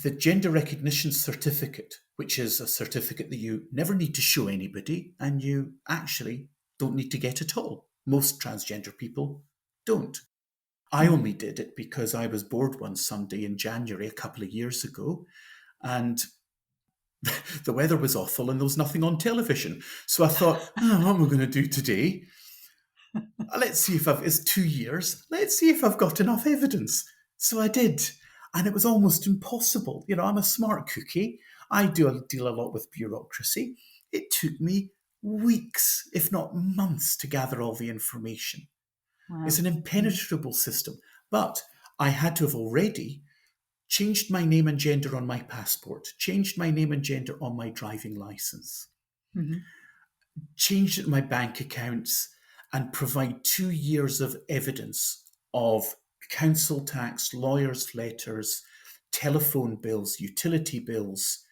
[SPEAKER 1] The Gender Recognition Certificate, which is a certificate that you never need to show anybody and you actually don't need to get at all. Most transgender people don't. I only did it because I was bored one Sunday in January a couple of years ago, and the weather was awful and there was nothing on television. So I thought, what am I going to do today? Let's see if it's 2 years. Let's see if I've got enough evidence. So I did. And it was almost impossible. You know, I'm a smart cookie. I deal a lot with bureaucracy. It took me weeks, if not months, to gather all the information.
[SPEAKER 2] Wow.
[SPEAKER 1] It's an impenetrable system. But I had to have already changed my name and gender on my passport, changed my name and gender on my driving license, changed it in my bank accounts, and provide 2 years of evidence of council tax, lawyers' letters, telephone bills, utility bills,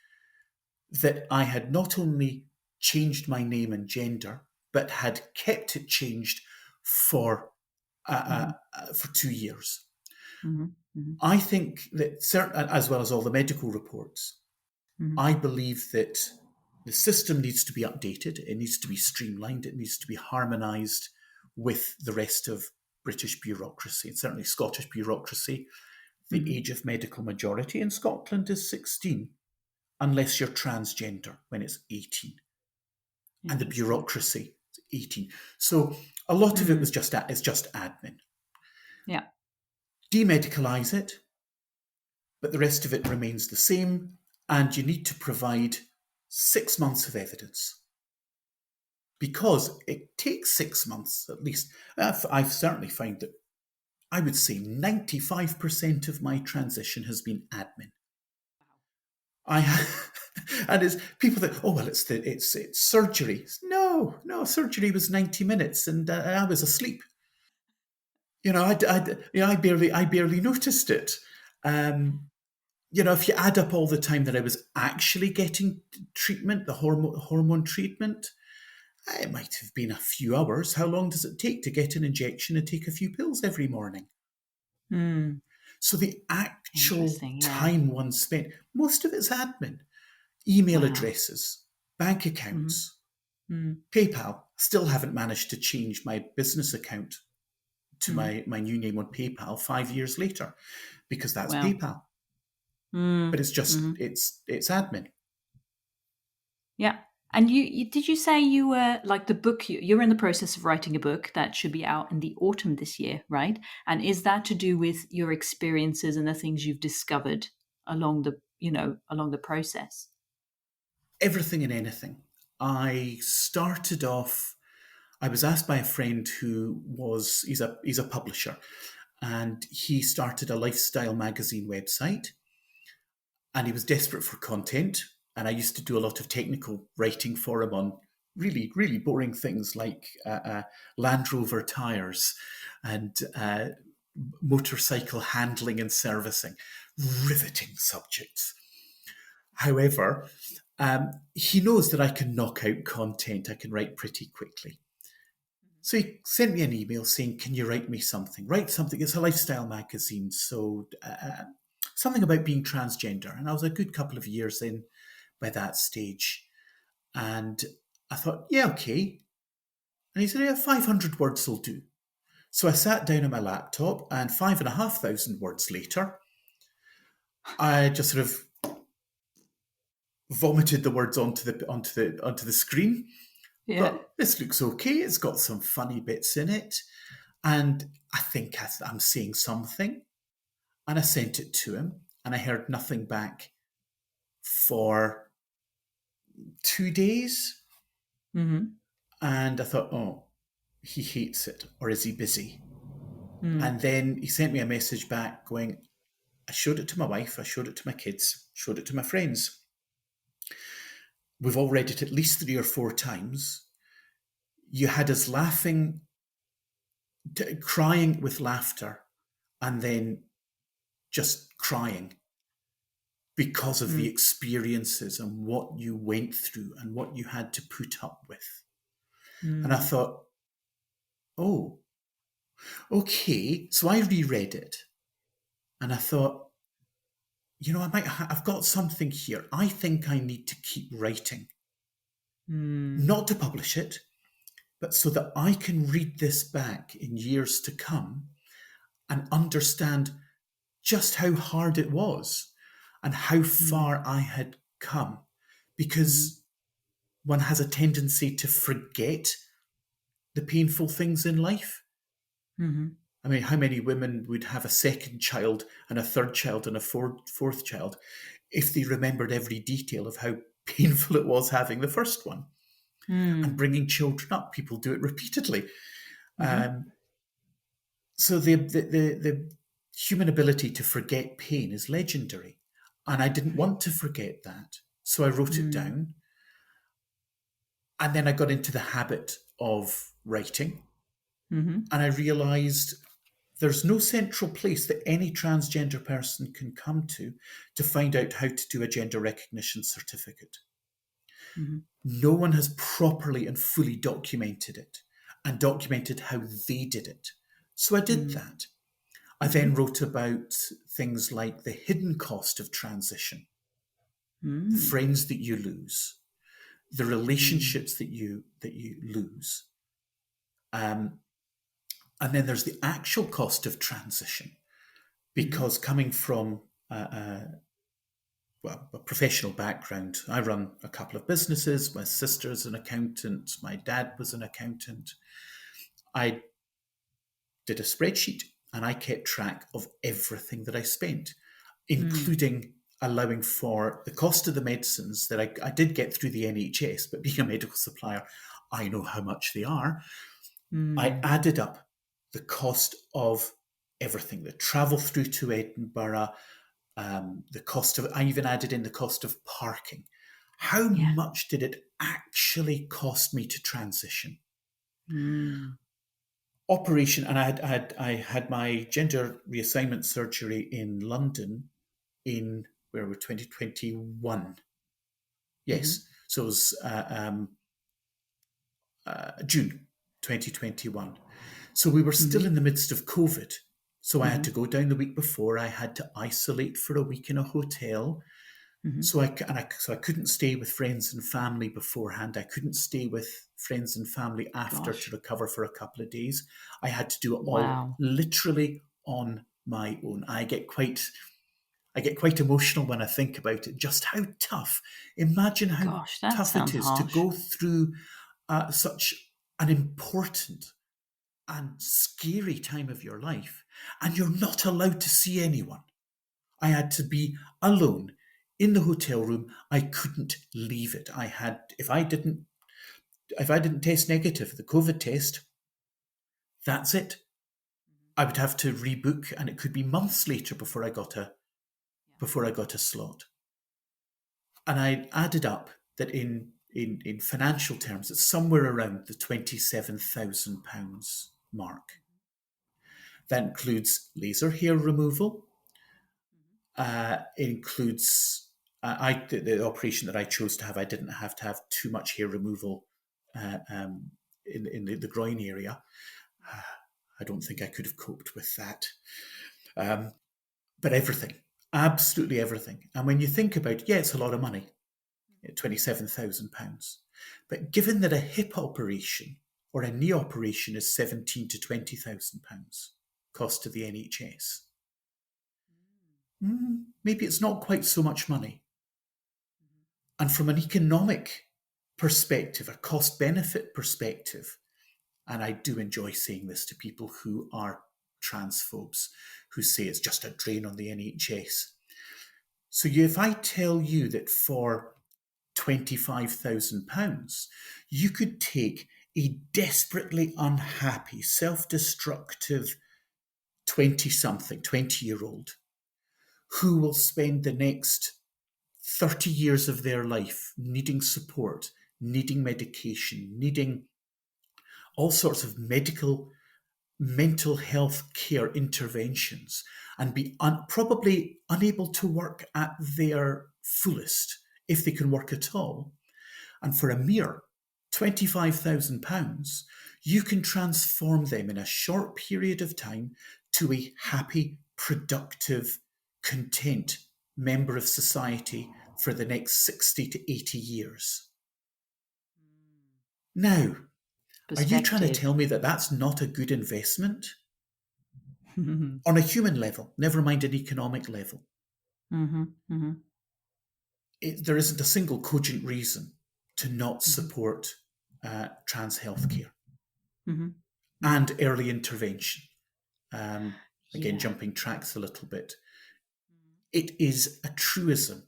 [SPEAKER 1] that I had not only changed my name and gender, but had kept it changed for
[SPEAKER 2] Mm-hmm.
[SPEAKER 1] 2 years.
[SPEAKER 2] Mm-hmm. Mm-hmm.
[SPEAKER 1] I think that, as well as all the medical reports,
[SPEAKER 2] Mm-hmm.
[SPEAKER 1] I believe that the system needs to be updated, it needs to be streamlined, it needs to be harmonised with the rest of British bureaucracy, and certainly Scottish bureaucracy. The
[SPEAKER 2] Mm-hmm.
[SPEAKER 1] age of medical majority in Scotland is 16, unless you're transgender, when it's 18. And the
[SPEAKER 2] Interesting.
[SPEAKER 1] bureaucracy is 18. So a lot of it
[SPEAKER 2] Mm.
[SPEAKER 1] was just it's just admin.
[SPEAKER 2] Yeah.
[SPEAKER 1] Demedicalise it, but the rest of it remains the same, and you need to provide 6 months of evidence, because it takes 6 months at least. I've certainly found that I would say 95% of my transition has been admin. I and it's people that, oh well, it's surgery. No, surgery was 90 minutes, and I was asleep. I barely noticed it. Um, if you add up all the time that I was actually getting treatment, the hormone treatment, it might have been a few hours. How long does it take to get an injection and take a few pills every morning?
[SPEAKER 2] Mm.
[SPEAKER 1] So the actual
[SPEAKER 2] Interesting. Yeah.
[SPEAKER 1] time one spent, most of it's admin, email
[SPEAKER 2] Wow.
[SPEAKER 1] addresses, bank
[SPEAKER 2] Mm-hmm.
[SPEAKER 1] accounts,
[SPEAKER 2] Mm.
[SPEAKER 1] PayPal. Still haven't managed to change my business account to
[SPEAKER 2] Mm-hmm.
[SPEAKER 1] my new name on PayPal 5 years later, because that's
[SPEAKER 2] Wow.
[SPEAKER 1] PayPal. But
[SPEAKER 2] Mm.
[SPEAKER 1] it's just
[SPEAKER 2] Mm-hmm.
[SPEAKER 1] it's admin.
[SPEAKER 2] Yeah. And did you say you were like the book you're in the process of writing a book that should be out in the autumn this year, right? And is that to do with your experiences and the things you've discovered along the process?
[SPEAKER 1] Everything and anything. I started off. I was asked by a friend who was he's a publisher, and he started a lifestyle magazine website, and he was desperate for content. And I used to do a lot of technical writing for him on really, really boring things like Land Rover tires and motorcycle handling and servicing, riveting subjects. However, he knows that I can knock out content, I can write pretty quickly. So he sent me an email saying, "Can you write me something? Write something. It's a lifestyle magazine, so something about being transgender." And I was a good couple of years in by that stage, and I thought, "Yeah, okay." And he said, "Yeah, 500 words will do." So I sat down on my laptop, and 5,500 words later, I just sort of vomited the words onto the screen.
[SPEAKER 2] Yeah.
[SPEAKER 1] But this looks okay. It's got some funny bits in it, and I think I'm seeing something. And I sent it to him, and I heard nothing back for 2 days.
[SPEAKER 2] Mm-hmm.
[SPEAKER 1] And I thought, oh, he hates it, or is he busy?
[SPEAKER 2] Mm.
[SPEAKER 1] And then he sent me a message back going, "I showed it to my wife, I showed it to my kids, showed it to my friends. We've all read it at least 3 or 4 times. You had us laughing, crying with laughter, and then just crying because of the
[SPEAKER 2] Mm.
[SPEAKER 1] experiences and what you went through and what you had to put up with." And I
[SPEAKER 2] Mm.
[SPEAKER 1] thought, oh, okay. So I reread it, and I thought, I've got something here. I think I need to keep writing,
[SPEAKER 2] Mm.
[SPEAKER 1] not to publish it, but so that I can read this back in years to come and understand just how hard it was and how
[SPEAKER 2] Mm.
[SPEAKER 1] far I had come.
[SPEAKER 2] Mm-hmm.
[SPEAKER 1] Because one has a tendency to forget the painful things in life.
[SPEAKER 2] Mm-hmm.
[SPEAKER 1] I mean, how many women would have a second child and a third child and a fourth child if they remembered every detail of how painful it was having the first one? And
[SPEAKER 2] Mm.
[SPEAKER 1] bringing children up, people do it repeatedly.
[SPEAKER 2] Mm-hmm.
[SPEAKER 1] Um, so the human ability to forget pain is legendary. And I didn't want to forget that. So I wrote it
[SPEAKER 2] Mm.
[SPEAKER 1] down. And then I got into the habit of writing.
[SPEAKER 2] Mm-hmm.
[SPEAKER 1] And I realized There's no central place that any transgender person can come to find out how to do a gender recognition certificate.
[SPEAKER 2] Mhm.
[SPEAKER 1] No one has properly and fully documented it and documented how they did it. So I did
[SPEAKER 2] Mm.
[SPEAKER 1] that. I then
[SPEAKER 2] Mhm.
[SPEAKER 1] wrote about things like the hidden cost of transition, the
[SPEAKER 2] Mm.
[SPEAKER 1] friends that you lose, the
[SPEAKER 2] Mm.
[SPEAKER 1] relationships that you lose, um, and then there's the actual cost of transition.
[SPEAKER 2] Mhm.
[SPEAKER 1] Because coming from a professional background, I run a couple of businesses. My sister's an accountant. My dad was an accountant. I did a spreadsheet and I kept track of everything that I spent,
[SPEAKER 2] Mm.
[SPEAKER 1] including allowing for the cost of the medicines that I did get through the NHS, but being a medical supplier, I know how much they are. I
[SPEAKER 2] Mm.
[SPEAKER 1] added up the cost of everything, the travel through to Edinburgh, the cost of, I even added in the cost of parking. How
[SPEAKER 2] Yeah.
[SPEAKER 1] much did it actually cost me to transition?
[SPEAKER 2] Mm.
[SPEAKER 1] Operation, and I had my gender reassignment surgery in London in where were 2021.
[SPEAKER 2] Mhm.
[SPEAKER 1] Yes, so it was June 2021. So we were still
[SPEAKER 2] Mhm.
[SPEAKER 1] in the midst of COVID. So I had to
[SPEAKER 2] Mhm.
[SPEAKER 1] go down the week before. I had to isolate for a week in a hotel.
[SPEAKER 2] Mhm.
[SPEAKER 1] So I couldn't stay with friends and family beforehand. I couldn't stay with friends and family after to
[SPEAKER 2] Gosh.
[SPEAKER 1] recover for a couple of days. I had to do it all
[SPEAKER 2] Wow.
[SPEAKER 1] literally on my own. I get quite emotional when I think about it. Just how tough. Imagine how
[SPEAKER 2] Gosh, that
[SPEAKER 1] tough it
[SPEAKER 2] sounds
[SPEAKER 1] is to
[SPEAKER 2] harsh.
[SPEAKER 1] go through such an important and scary time of your life, and you're not allowed to see anyone. I had to be alone in the hotel room. I couldn't leave it. I had if I didn't test negative, the COVID test, that's it. I would have to rebook, and it could be months later before I got a slot. And I added up that in financial terms, it's somewhere around the £27,000 mark. That includes laser hair removal, includes the operation that I chose to have. I didn't have to have too much hair removal in the groin area. I don't think I could have coped with that. But everything, absolutely everything. And when you think about, yeah, it's a lot of money, £27,000. But given that a hip operation or a knee operation is £17,000 to £20,000 cost to the NHS, maybe it's not quite so much money. And from an economic perspective, a cost benefit perspective, and I do enjoy saying this to people who are transphobes, who say it's just a drain on the NHS. So if I tell you that for £25,000, you could take a desperately unhappy, self destructive 20 something, 20-year-old who will spend the next 30 years of their life needing support, needing medication, needing all sorts of mental health care interventions, and be probably unable to work at their fullest if they can work at all. And for a mere £25,000, you can transform them in a short period of time to a happy, productive, content member of society for the next 60 to 80 years. Now, are you trying to
[SPEAKER 2] Perspective.
[SPEAKER 1] tell me that that's not a good investment?
[SPEAKER 2] Mhm.
[SPEAKER 1] On a human level, never mind an economic level.
[SPEAKER 2] Mhm. Mhm.
[SPEAKER 1] There isn't a single cogent reason to not
[SPEAKER 2] Mhm.
[SPEAKER 1] support trans healthcare
[SPEAKER 2] Mhm. Mhm.
[SPEAKER 1] and early intervention. Again,
[SPEAKER 2] Yeah.
[SPEAKER 1] jumping tracks a little bit. It is a truism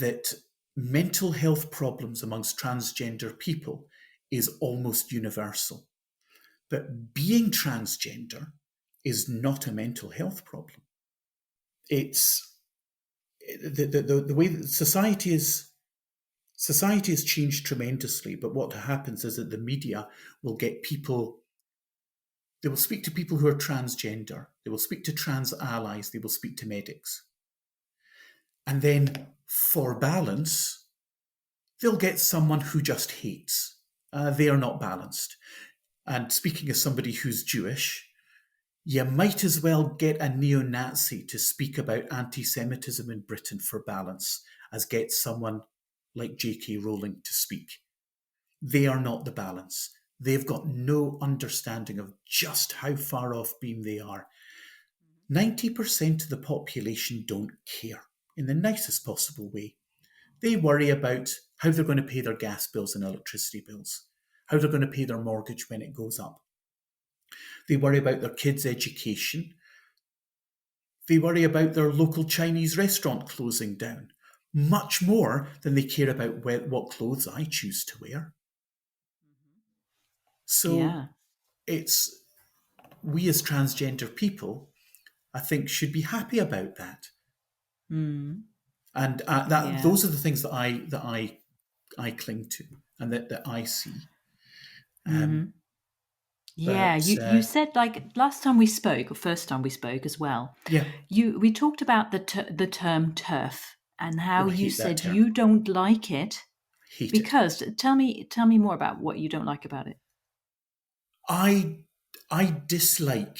[SPEAKER 1] that mental health problems amongst transgender people is almost universal. But being transgender is not a mental health problem. It's the way that society has changed tremendously, but what happens is that the media will get people They will speak to people who are transgender. They will speak to trans allies. They will speak to medics. And then for balance, they'll get someone who just hates. They are not balanced. And speaking as somebody who's Jewish, you might as well get a neo-Nazi to speak about anti-Semitism in Britain for balance as get someone like J.K. Rowling to speak. They are not the balance. They've got no understanding of just how far off beam they are. 90% of the population don't care in the nicest possible way. They worry about how they're going to pay their gas bills and electricity bills, how they're going to pay their mortgage when it goes up. They worry about their kids' education. They worry about their local Chinese restaurant closing down, much more than they care about what clothes I choose to wear. So
[SPEAKER 2] Yeah.
[SPEAKER 1] it's we as transgender people, I think, should be happy about that.
[SPEAKER 2] Mm.
[SPEAKER 1] And
[SPEAKER 2] Yeah.
[SPEAKER 1] those are the things that I cling to and that I see.
[SPEAKER 2] Mm-hmm. Yeah,
[SPEAKER 1] But
[SPEAKER 2] you said, like, last time we spoke, or first time we spoke as well.
[SPEAKER 1] yeah,
[SPEAKER 2] We talked about the term TERF and how
[SPEAKER 1] oh, I
[SPEAKER 2] you
[SPEAKER 1] hate that
[SPEAKER 2] said
[SPEAKER 1] term.
[SPEAKER 2] you don't like it
[SPEAKER 1] Hate it.
[SPEAKER 2] because tell me more about what you don't like about it.
[SPEAKER 1] I I dislike.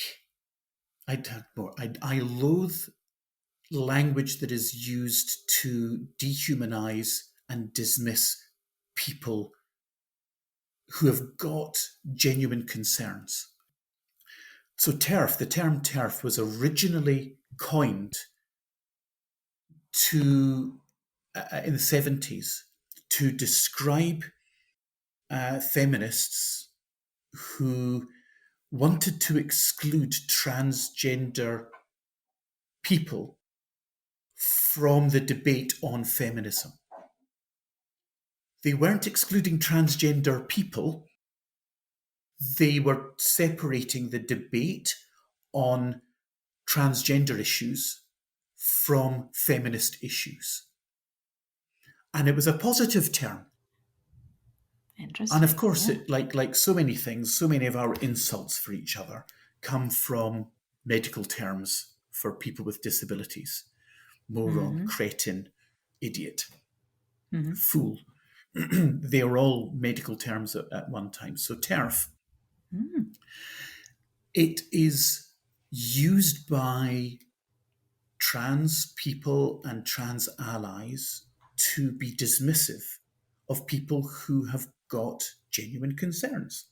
[SPEAKER 1] I don't more. I loathe language that is used to dehumanize and dismiss people who have got genuine concerns. So TERF, the term TERF was originally coined to in the 70s to describe feminists who wanted to exclude transgender people from the debate on feminism. They weren't excluding transgender people, they were separating the debate on transgender issues from feminist issues. And it was a positive term. And of
[SPEAKER 2] Interesting.
[SPEAKER 1] course,
[SPEAKER 2] Yeah.
[SPEAKER 1] it, like so many things, so many of our insults for each other come from medical terms for people with disabilities. Moron,
[SPEAKER 2] Mm-hmm.
[SPEAKER 1] cretin, idiot,
[SPEAKER 2] Mm-hmm.
[SPEAKER 1] fool. They are all medical terms at one time. So TERF,
[SPEAKER 2] Mm.
[SPEAKER 1] it is used by trans people and trans allies to be dismissive of people who have got genuine concerns.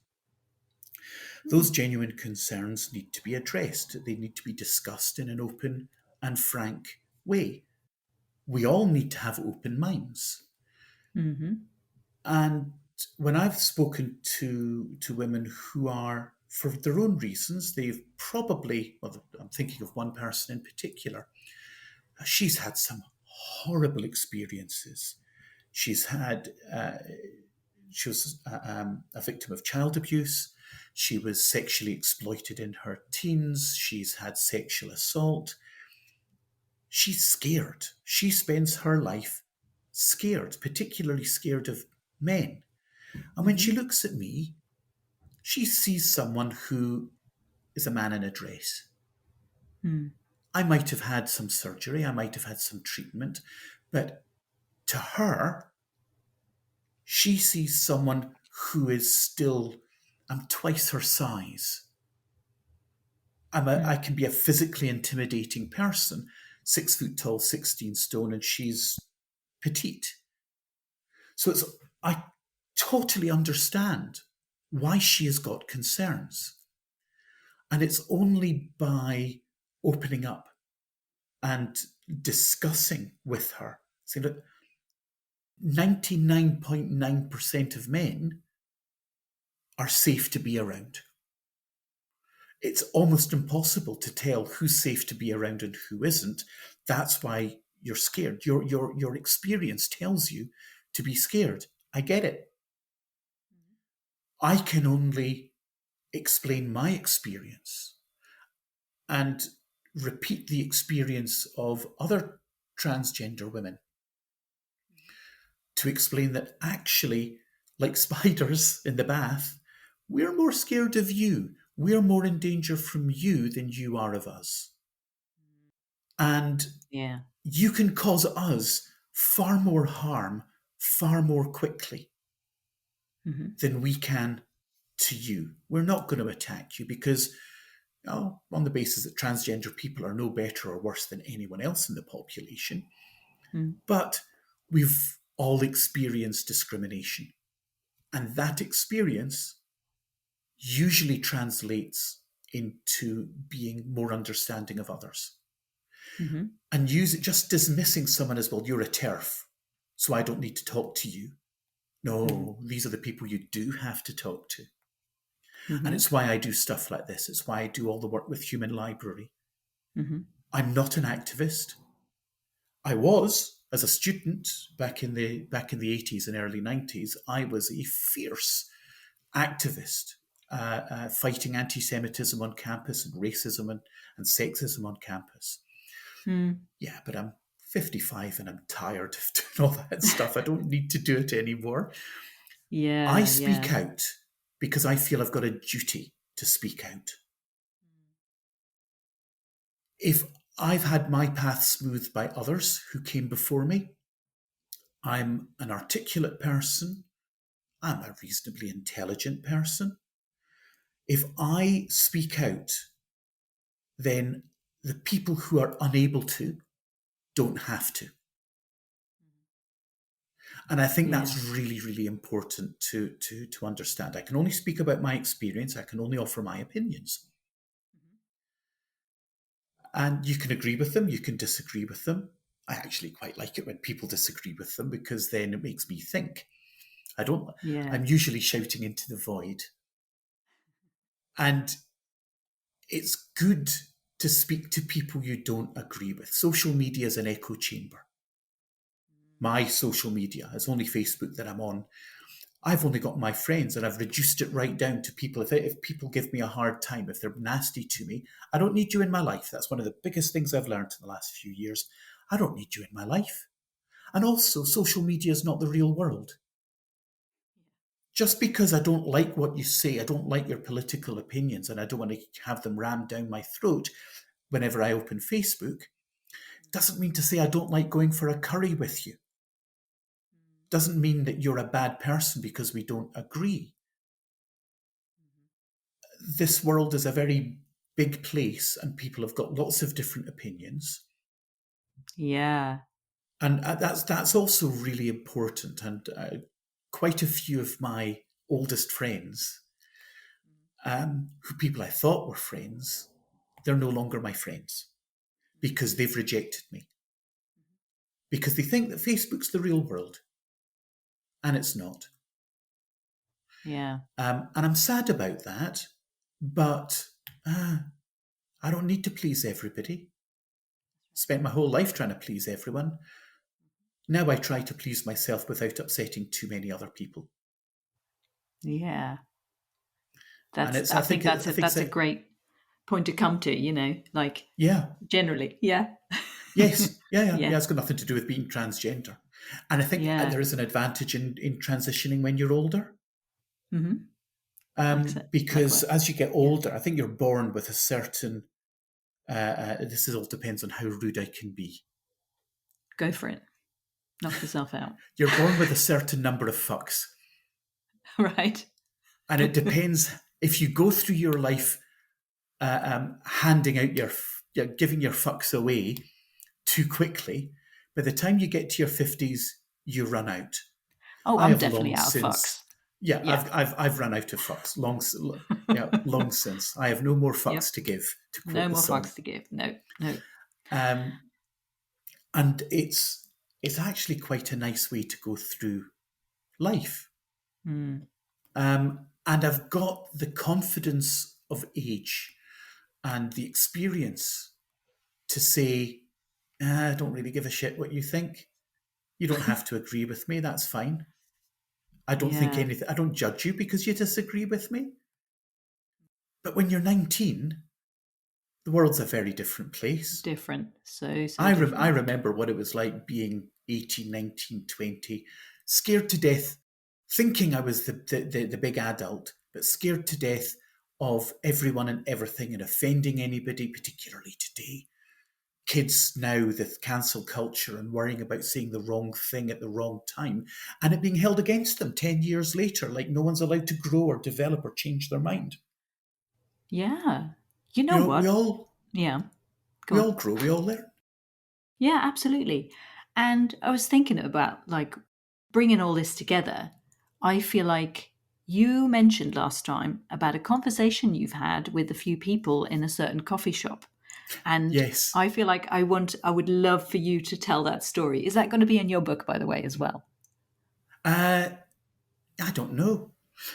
[SPEAKER 1] Those
[SPEAKER 2] Mm.
[SPEAKER 1] genuine concerns need to be addressed. They need to be discussed in an open and frank way. We all need to have open minds.
[SPEAKER 2] Mm-hmm.
[SPEAKER 1] And when I've spoken to women who are, for their own reasons, they've probably, well, I'm thinking of one person in particular, she's had some horrible experiences. She's had, she was a victim of child abuse. She was sexually exploited in her teens. She's had sexual assault. She's scared. She spends her life scared, particularly scared of men. And when she
[SPEAKER 2] Mm-hmm.
[SPEAKER 1] looks at me, she sees someone who is a man in a dress.
[SPEAKER 2] Mm.
[SPEAKER 1] I might have had some surgery, I might have had some treatment, but to her, she sees someone who is still, I'm twice her size. I
[SPEAKER 2] Mm.
[SPEAKER 1] can be a physically intimidating person, 6 foot tall, 16 stone, and she's petite. So I totally understand why she has got concerns. And it's only by opening up and discussing with her, saying, look, 99.9% of men are safe to be around. It's almost impossible to tell who's safe to be around and who isn't. That's why you're scared. Your experience tells you to be scared. I get it. I can only explain my experience and repeat the experience of other transgender women to explain that actually, like spiders in the bath, we're more scared of you. we're more in danger from you than you are of us. And
[SPEAKER 2] Yeah.
[SPEAKER 1] you can cause us far more harm far more quickly
[SPEAKER 2] Hmm.
[SPEAKER 1] than we can to you. We're not going to attack you because, on the basis that transgender people are no better or worse than anyone else in the population,
[SPEAKER 2] Mm.
[SPEAKER 1] but we've all experienced discrimination. And that experience usually translates into being more understanding of others.
[SPEAKER 2] Hmm.
[SPEAKER 1] And use it just dismissing someone as, well, you're a TERF, so I don't need to talk to you.
[SPEAKER 2] Mm.
[SPEAKER 1] No, these are the people you do have to talk to. And
[SPEAKER 2] Hmm.
[SPEAKER 1] it's why I do stuff like this. It's why I do all the work with Human Library.
[SPEAKER 2] Hmm.
[SPEAKER 1] I'm not an activist. I was, as a student back in the 80s and early 90s, I was a fierce activist, fighting anti-Semitism on campus and racism and sexism on campus.
[SPEAKER 2] Mm.
[SPEAKER 1] Yeah, but I'm 55 and I'm tired of doing all that stuff. I don't need to do it anymore. I
[SPEAKER 2] Yeah,
[SPEAKER 1] speak
[SPEAKER 2] yeah.
[SPEAKER 1] out because I feel I've got a duty to speak out. If I've had my path smoothed by others who came before me, I'm an articulate person, I'm a reasonably intelligent person. If I speak out, then the people who are unable to don't have to. And I think
[SPEAKER 2] Yeah.
[SPEAKER 1] that's really, really important to understand. I can only speak about my experience. I can only offer my opinions. And you can agree with them, you can disagree with them. I actually quite like it when people disagree with them because then it makes me think. I don't,
[SPEAKER 2] Yeah.
[SPEAKER 1] I'm usually shouting into the void. And it's good to speak to people you don't agree with. Social media is an echo chamber. My social media is only Facebook that I'm on. I've only got my friends and I've reduced it right down to people. If people give me a hard time, if they're nasty to me, I don't need you in my life. That's one of the biggest things I've learned in the last few years. I don't need you in my life. And also, social media is not the real world. Just because I don't like what you say, I don't like your political opinions, and I don't want to have them rammed down my throat whenever I open Facebook, doesn't mean to say I don't like going for a curry with you. Doesn't mean that you're a bad person because we don't agree. This world is a very big place and people have got lots of different opinions.
[SPEAKER 2] Yeah.
[SPEAKER 1] And that's also really important. And quite a few of my oldest friends, who people I thought were friends, they're no longer my friends because they've rejected me. Because they think that Facebook's the real world. And it's not.
[SPEAKER 2] Yeah.
[SPEAKER 1] And I'm sad about that. But I don't need to please everybody. Spent my whole life trying to please everyone. Now I try to please myself without upsetting too many other people.
[SPEAKER 2] Yeah.
[SPEAKER 1] And
[SPEAKER 2] That's
[SPEAKER 1] it's,
[SPEAKER 2] I think
[SPEAKER 1] I think
[SPEAKER 2] that's a
[SPEAKER 1] so.
[SPEAKER 2] great point to come to, like
[SPEAKER 1] Yeah,
[SPEAKER 2] generally. Yeah.
[SPEAKER 1] yes, yeah.
[SPEAKER 2] Yeah.
[SPEAKER 1] It's got nothing to do with being transgender. And I think
[SPEAKER 2] Yeah.
[SPEAKER 1] there is an advantage in transitioning when you're older.
[SPEAKER 2] Hmm.
[SPEAKER 1] Because
[SPEAKER 2] Likewise.
[SPEAKER 1] as you get
[SPEAKER 2] Yeah.
[SPEAKER 1] older, I think you're born with a certain, this all depends on how rude I can be.
[SPEAKER 2] Go for it. Knock yourself out.
[SPEAKER 1] You're born with a certain number of fucks.
[SPEAKER 2] Right.
[SPEAKER 1] And it depends if you go through your life handing out giving your fucks away too quickly, by the time you get to your 50s, you run out.
[SPEAKER 2] Oh,
[SPEAKER 1] I
[SPEAKER 2] I'm
[SPEAKER 1] have
[SPEAKER 2] definitely
[SPEAKER 1] long
[SPEAKER 2] out of fucks.
[SPEAKER 1] since, yeah,
[SPEAKER 2] Yeah.
[SPEAKER 1] I've run out of fucks yeah, long since. I have no more fucks
[SPEAKER 2] Yep.
[SPEAKER 1] to give, to
[SPEAKER 2] No
[SPEAKER 1] quote the
[SPEAKER 2] more
[SPEAKER 1] song.
[SPEAKER 2] fucks to give. No. No.
[SPEAKER 1] Um, and it's actually quite a nice way to go through life.
[SPEAKER 2] Mm.
[SPEAKER 1] And I've got the confidence of age and the experience to say, I don't really give a shit what you think. You don't have to agree with me. That's fine. I don't think
[SPEAKER 2] Yeah.
[SPEAKER 1] anything. I don't judge you because you disagree with me. But when you're 19, the world's a very different place.
[SPEAKER 2] Different. So
[SPEAKER 1] I
[SPEAKER 2] different.
[SPEAKER 1] remember what it was like being 18, 19, 20, scared to death, thinking I was the big adult, but scared to death of everyone and everything and offending anybody, particularly today. Kids now, the cancel culture and worrying about saying the wrong thing at the wrong time and it being held against them 10 years later, like no one's allowed to grow or develop or change their mind.
[SPEAKER 2] Yeah. You know
[SPEAKER 1] You know, we
[SPEAKER 2] what?
[SPEAKER 1] all
[SPEAKER 2] Yeah. Go
[SPEAKER 1] we
[SPEAKER 2] on.
[SPEAKER 1] all grow, we all learn.
[SPEAKER 2] Yeah, absolutely. And I was thinking about like bringing all this together. I feel like you mentioned last time about a conversation you've had with a few people in a certain coffee shop. And
[SPEAKER 1] Yes.
[SPEAKER 2] I feel like I would love for you to tell that story. Is that going to be in your book, by the way, as well?
[SPEAKER 1] Uh, I don't know.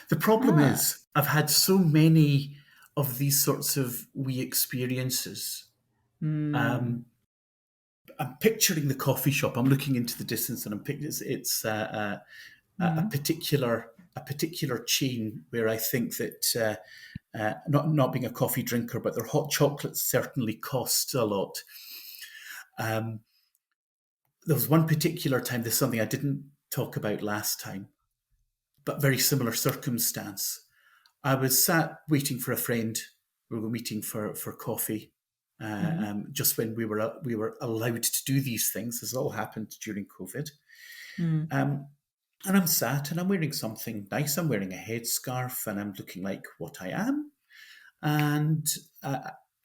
[SPEAKER 1] The problem
[SPEAKER 2] Ah.
[SPEAKER 1] is, I've had so many of these sorts of wee experiences.
[SPEAKER 2] Hmm.
[SPEAKER 1] Um, I'm picturing the coffee shop. I'm looking into the distance, and it's a
[SPEAKER 2] Hmm.
[SPEAKER 1] particular chain where I think that not being a coffee drinker, but their hot chocolates certainly cost a lot. Um, there was one particular time. There's something I didn't talk about last time, but very similar circumstance. I was sat waiting for a friend. We were meeting for coffee.
[SPEAKER 2] Hmm.
[SPEAKER 1] Just when we were allowed to do these things, this all happened during COVID.
[SPEAKER 2] Hmm.
[SPEAKER 1] Um, and I'm sat and I'm wearing something nice. I'm wearing a headscarf and I'm looking like what I am. And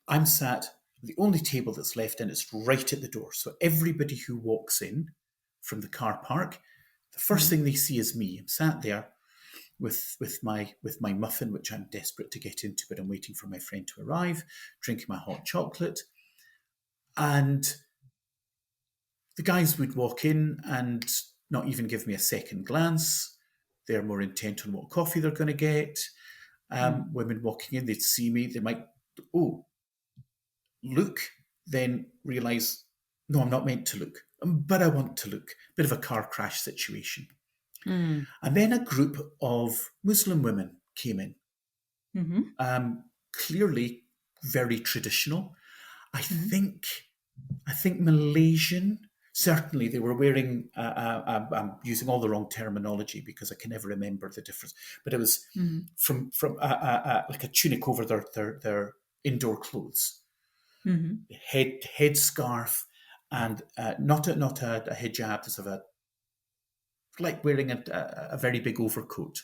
[SPEAKER 1] I'm sat the only table that's left, and it's right at the door. So everybody who walks in from the car park, the first
[SPEAKER 2] Hmm.
[SPEAKER 1] thing they see is me. I'm sat there with my muffin, which I'm desperate to get into, but I'm waiting for my friend to arrive, drinking my hot chocolate. And the guys would walk in and not even give me a second glance. They're more intent on what coffee they're going to get.
[SPEAKER 2] Hmm.
[SPEAKER 1] Women walking in, they'd see me, they might, oh, look, then realise, no, I'm not meant to look, but I want to look. Bit of a car crash situation.
[SPEAKER 2] Hmm.
[SPEAKER 1] And then a group of Muslim women came in,
[SPEAKER 2] Hmm.
[SPEAKER 1] clearly very traditional. I
[SPEAKER 2] Hmm.
[SPEAKER 1] think I think Malaysian. Certainly, they were wearing. I'm using all the wrong terminology because I can never remember the difference. But it was
[SPEAKER 2] Hmm.
[SPEAKER 1] from like a tunic over their indoor clothes,
[SPEAKER 2] Hmm.
[SPEAKER 1] headscarf, and not a hijab. It's of a like wearing a very big overcoat.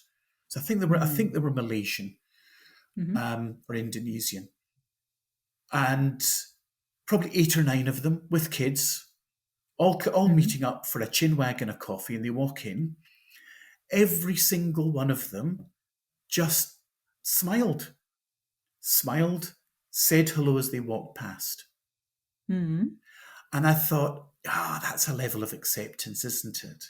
[SPEAKER 1] So I think they were Malaysian
[SPEAKER 2] Hmm.
[SPEAKER 1] or Indonesian, and probably 8 or 9 of them with kids, all
[SPEAKER 2] Hmm.
[SPEAKER 1] meeting up for a chin wag and a coffee, and they walk in. Every single one of them just smiled, smiled, said hello as they walked past.
[SPEAKER 2] Hmm.
[SPEAKER 1] And I thought, that's a level of acceptance, isn't it?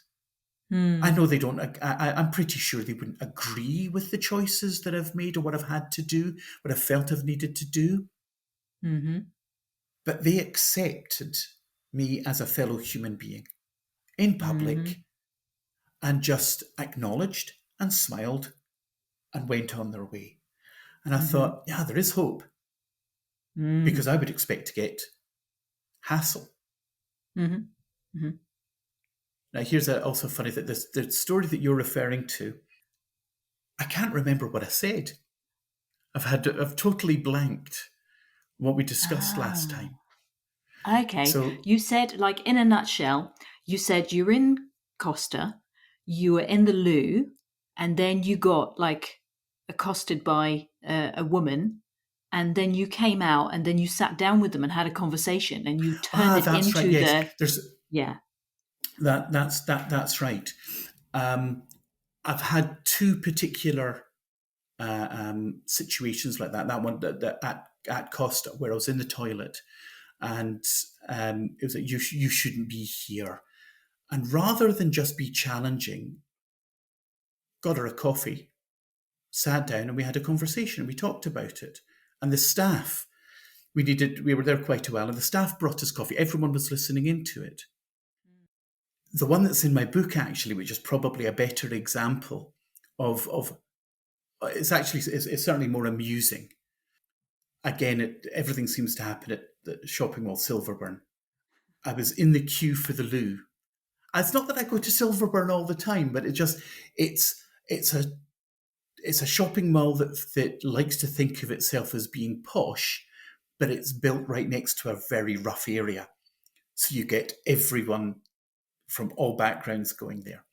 [SPEAKER 1] I
[SPEAKER 2] Hmm.
[SPEAKER 1] know they don't, I'm pretty sure they wouldn't agree with the choices that I've made or what I've had to do, what I've felt I've needed to do,
[SPEAKER 2] Hmm.
[SPEAKER 1] but they accepted me as a fellow human being in public
[SPEAKER 2] Hmm.
[SPEAKER 1] and just acknowledged and smiled and went on their way. And I
[SPEAKER 2] Hmm.
[SPEAKER 1] thought, yeah, there is hope because
[SPEAKER 2] Hmm.
[SPEAKER 1] I would expect to get hassle.
[SPEAKER 2] Hmm. Hmm.
[SPEAKER 1] Now, here's also funny that the story that you're referring to, I can't remember what I said. I've totally blanked what we discussed last
[SPEAKER 2] Ah.
[SPEAKER 1] time.
[SPEAKER 2] Okay.
[SPEAKER 1] So,
[SPEAKER 2] You said, like, in a nutshell, you said you're in Costa, you were in the loo, and then you got, like, accosted by a woman, and then you came out, and then you sat down with them and had a conversation, and you turned it
[SPEAKER 1] that's right.
[SPEAKER 2] into
[SPEAKER 1] Yes,
[SPEAKER 2] the,
[SPEAKER 1] there's
[SPEAKER 2] yeah.
[SPEAKER 1] that's right. Um, I've had two particular situations like that. That one at Costa, where I was in the toilet, and it was like you shouldn't be here. And rather than just be challenging, got her a coffee, sat down, and we had a conversation. And we talked about it. And the staff, we were there quite a while, and the staff brought us coffee. Everyone was listening into it. The one that's in my book, actually, which is probably a better example of it's certainly more amusing. Again, everything seems to happen at the shopping mall Silverburn. I was in the queue for the loo. It's not that I go to Silverburn all the time, but it's it's a shopping mall that likes to think of itself as being posh, but it's built right next to a very rough area. So you get everyone from all backgrounds going there.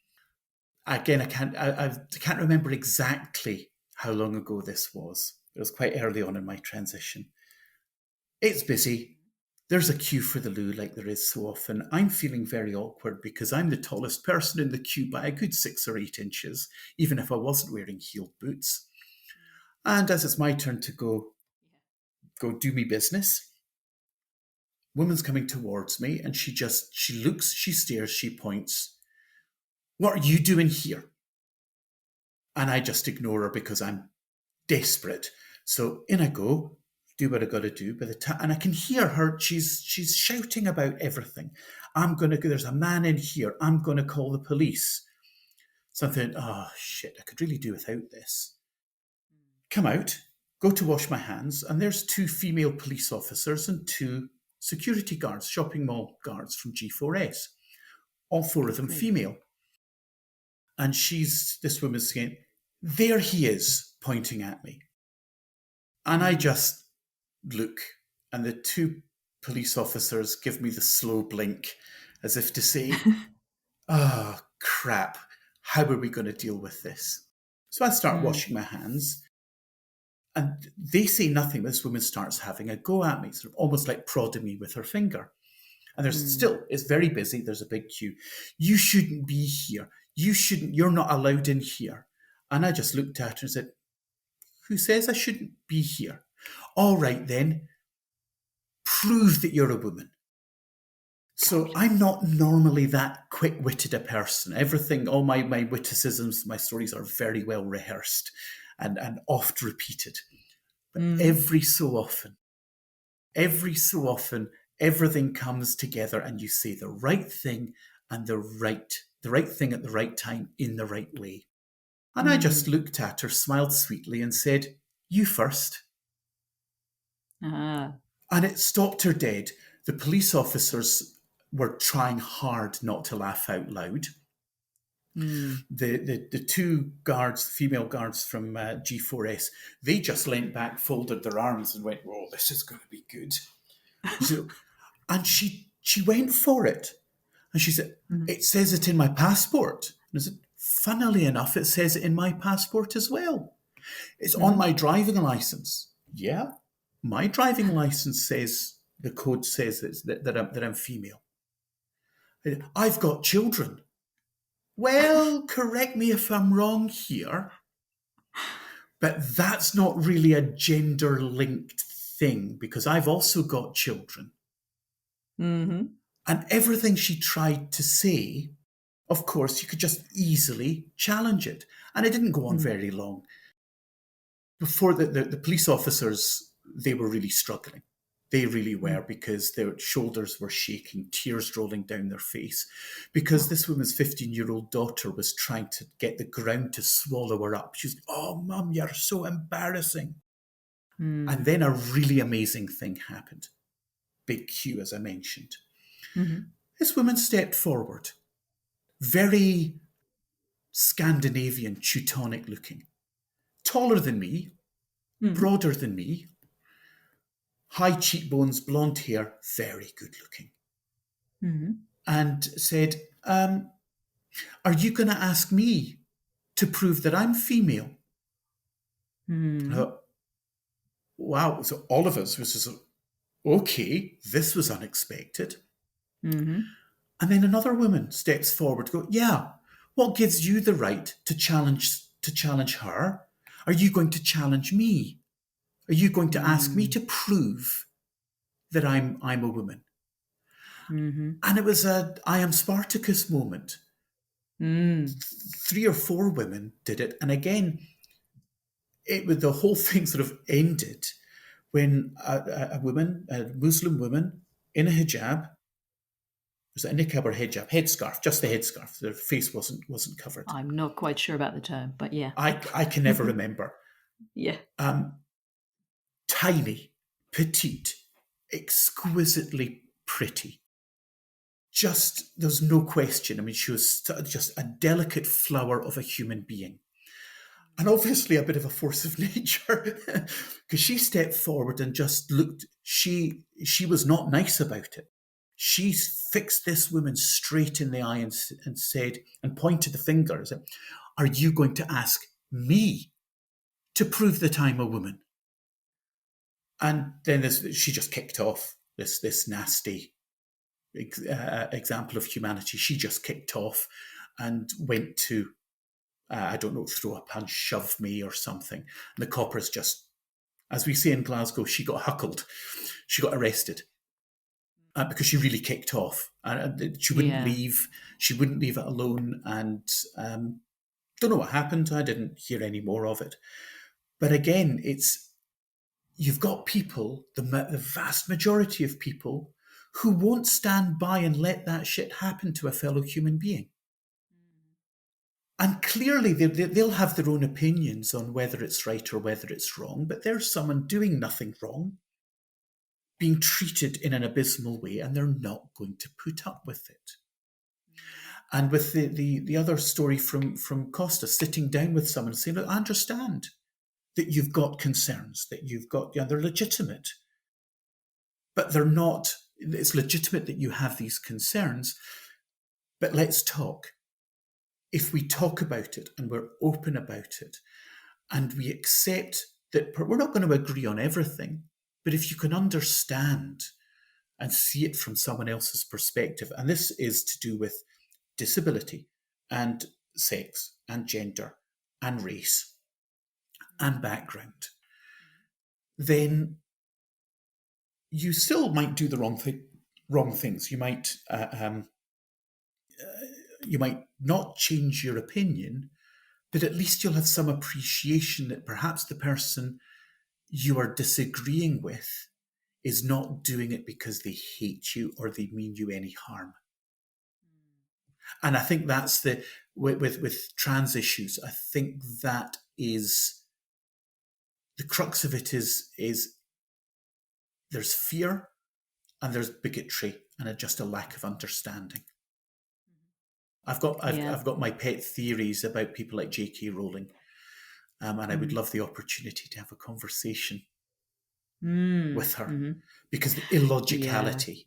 [SPEAKER 1] Again, I can't remember exactly how long ago this was. It was quite early on in my transition. It's busy. There's a queue for the loo like there is so often. I'm feeling very awkward because I'm the tallest person in the queue by a good 6 or 8 inches, even if I wasn't wearing heeled boots. And as it's my turn to go do me business, woman's coming towards me and she looks, she stares, she points. What are you doing here? And I just ignore her because I'm desperate. So in I go, do what I got to do. And I can hear her. She's shouting about everything. There's a man in here. I'm gonna call the police. Something. Oh shit! I could really do without this. Come out. Go to wash my hands, and there's 2 female police officers and 2 security guards, shopping mall guards from G4S. All 4 of them
[SPEAKER 2] Great.
[SPEAKER 1] female. And this woman's saying, there he is, pointing at me. And I just look, and the 2 police officers give me the slow blink as if to say, oh, crap, how are we going to deal with this? So I start washing my hands, and they say nothing. This woman starts having a go at me, sort of almost like prodding me with her finger. And it's very busy. There's a big queue. You shouldn't be here. You're not allowed in here. And I just looked at her and said, who says I shouldn't be here? All right then, prove that you're a woman. So I'm not normally that quick-witted a person. Everything, all my witticisms, my stories are very well rehearsed and oft repeated. But every so often, everything comes together and you say the right thing and the right thing at the right time in the right way. And I just looked at her, smiled sweetly and said, you first. And it stopped her dead. The police officers were trying hard not to laugh out loud. The 2 guards, female guards from G4S, they just leant back, folded their arms and went, oh, this is going to be good. And she went for it. And she said, it says it in my passport. And I said, funnily enough, it says it in my passport as well. It's on my driving license. Yeah, my driving license says, the code says that I'm female. I've got children. Well, correct me if I'm wrong here, but that's not really a gender-linked thing because I've also got children. And everything she tried to say, of course, you could just easily challenge it. And it didn't go on very long. Before the police officers, they were really struggling. They really were because their shoulders were shaking, tears rolling down their face, because this woman's 15-year-old daughter was trying to get the ground to swallow her up. She was, oh, Mum, you're so embarrassing. And then a really amazing thing happened. Big queue, as I mentioned. This woman stepped forward, very Scandinavian, Teutonic looking, taller than me, broader than me, high cheekbones, blonde hair, very good looking. And said, are you going to ask me to prove that I'm female? I thought, wow. So all of us was just, okay, this was unexpected. And then another woman steps forward to go, yeah, what gives you the right to challenge her? Are you going to challenge me? Are you going to ask me to prove that I'm a woman? And it was a I am Spartacus moment. 3 or 4 women did it. And again, the whole thing sort of ended when a woman, a Muslim woman in a hijab, was it a niqab or hijab? Headscarf, just the headscarf. Their face wasn't covered.
[SPEAKER 2] I'm not quite sure about the term, but yeah.
[SPEAKER 1] I can never remember.
[SPEAKER 2] Yeah.
[SPEAKER 1] Tiny, petite, exquisitely pretty. Just, there's no question. I mean, she was just a delicate flower of a human being. and obviously a bit of a force of nature, because she stepped forward and just looked. She was not nice about it. She fixed this woman straight in the eye and said, and pointed the finger and said, "Are you going to ask me to prove that I'm a woman?" And then she just kicked off this nasty example of humanity. She just kicked off and went to, I don't know, throw a punch, shove me or something. And the coppers just, as we say in Glasgow, she got huckled. She got arrested because she really kicked off. And she wouldn't
[SPEAKER 2] Yeah.
[SPEAKER 1] leave. She wouldn't leave it alone. And don't know what happened. I didn't hear any more of it. But again, you've got people, the vast majority of people, who won't stand by and let that shit happen to a fellow human being. And clearly, they'll have their own opinions on whether it's right or whether it's wrong, but there's someone doing nothing wrong, being treated in an abysmal way, and they're not going to put up with it. And with the other story from Costa, sitting down with someone and saying, "Look, I understand that you've got concerns, that you've got, they're legitimate, but they're not, it's legitimate that you have these concerns, but let's talk. If we talk about it and we're open about it and we accept that we're not going to agree on everything, but if you can understand and see it from someone else's perspective," and this is to do with disability and sex and gender and race and background, then you still might do the wrong things. You might not change your opinion, but at least you'll have some appreciation that perhaps the person you are disagreeing with is not doing it because they hate you or they mean you any harm. And I think that's with trans issues, I think that is the crux of it is there's fear and there's bigotry and just a lack of understanding. I've got my pet theories about people like J.K. Rowling, and I would love the opportunity to have a conversation with her, because the illogicality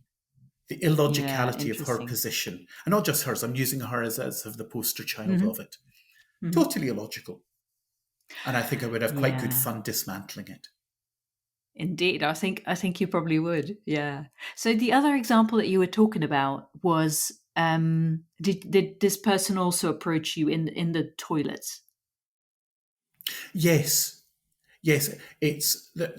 [SPEAKER 1] of her position, and not just hers, I'm using her as of the poster child of it, totally illogical. And I think I would have quite good fun dismantling it.
[SPEAKER 2] Indeed, I think you probably would. Yeah. So the other example that you were talking about was, did this person also approach you in the toilets?
[SPEAKER 1] Yes, it's that.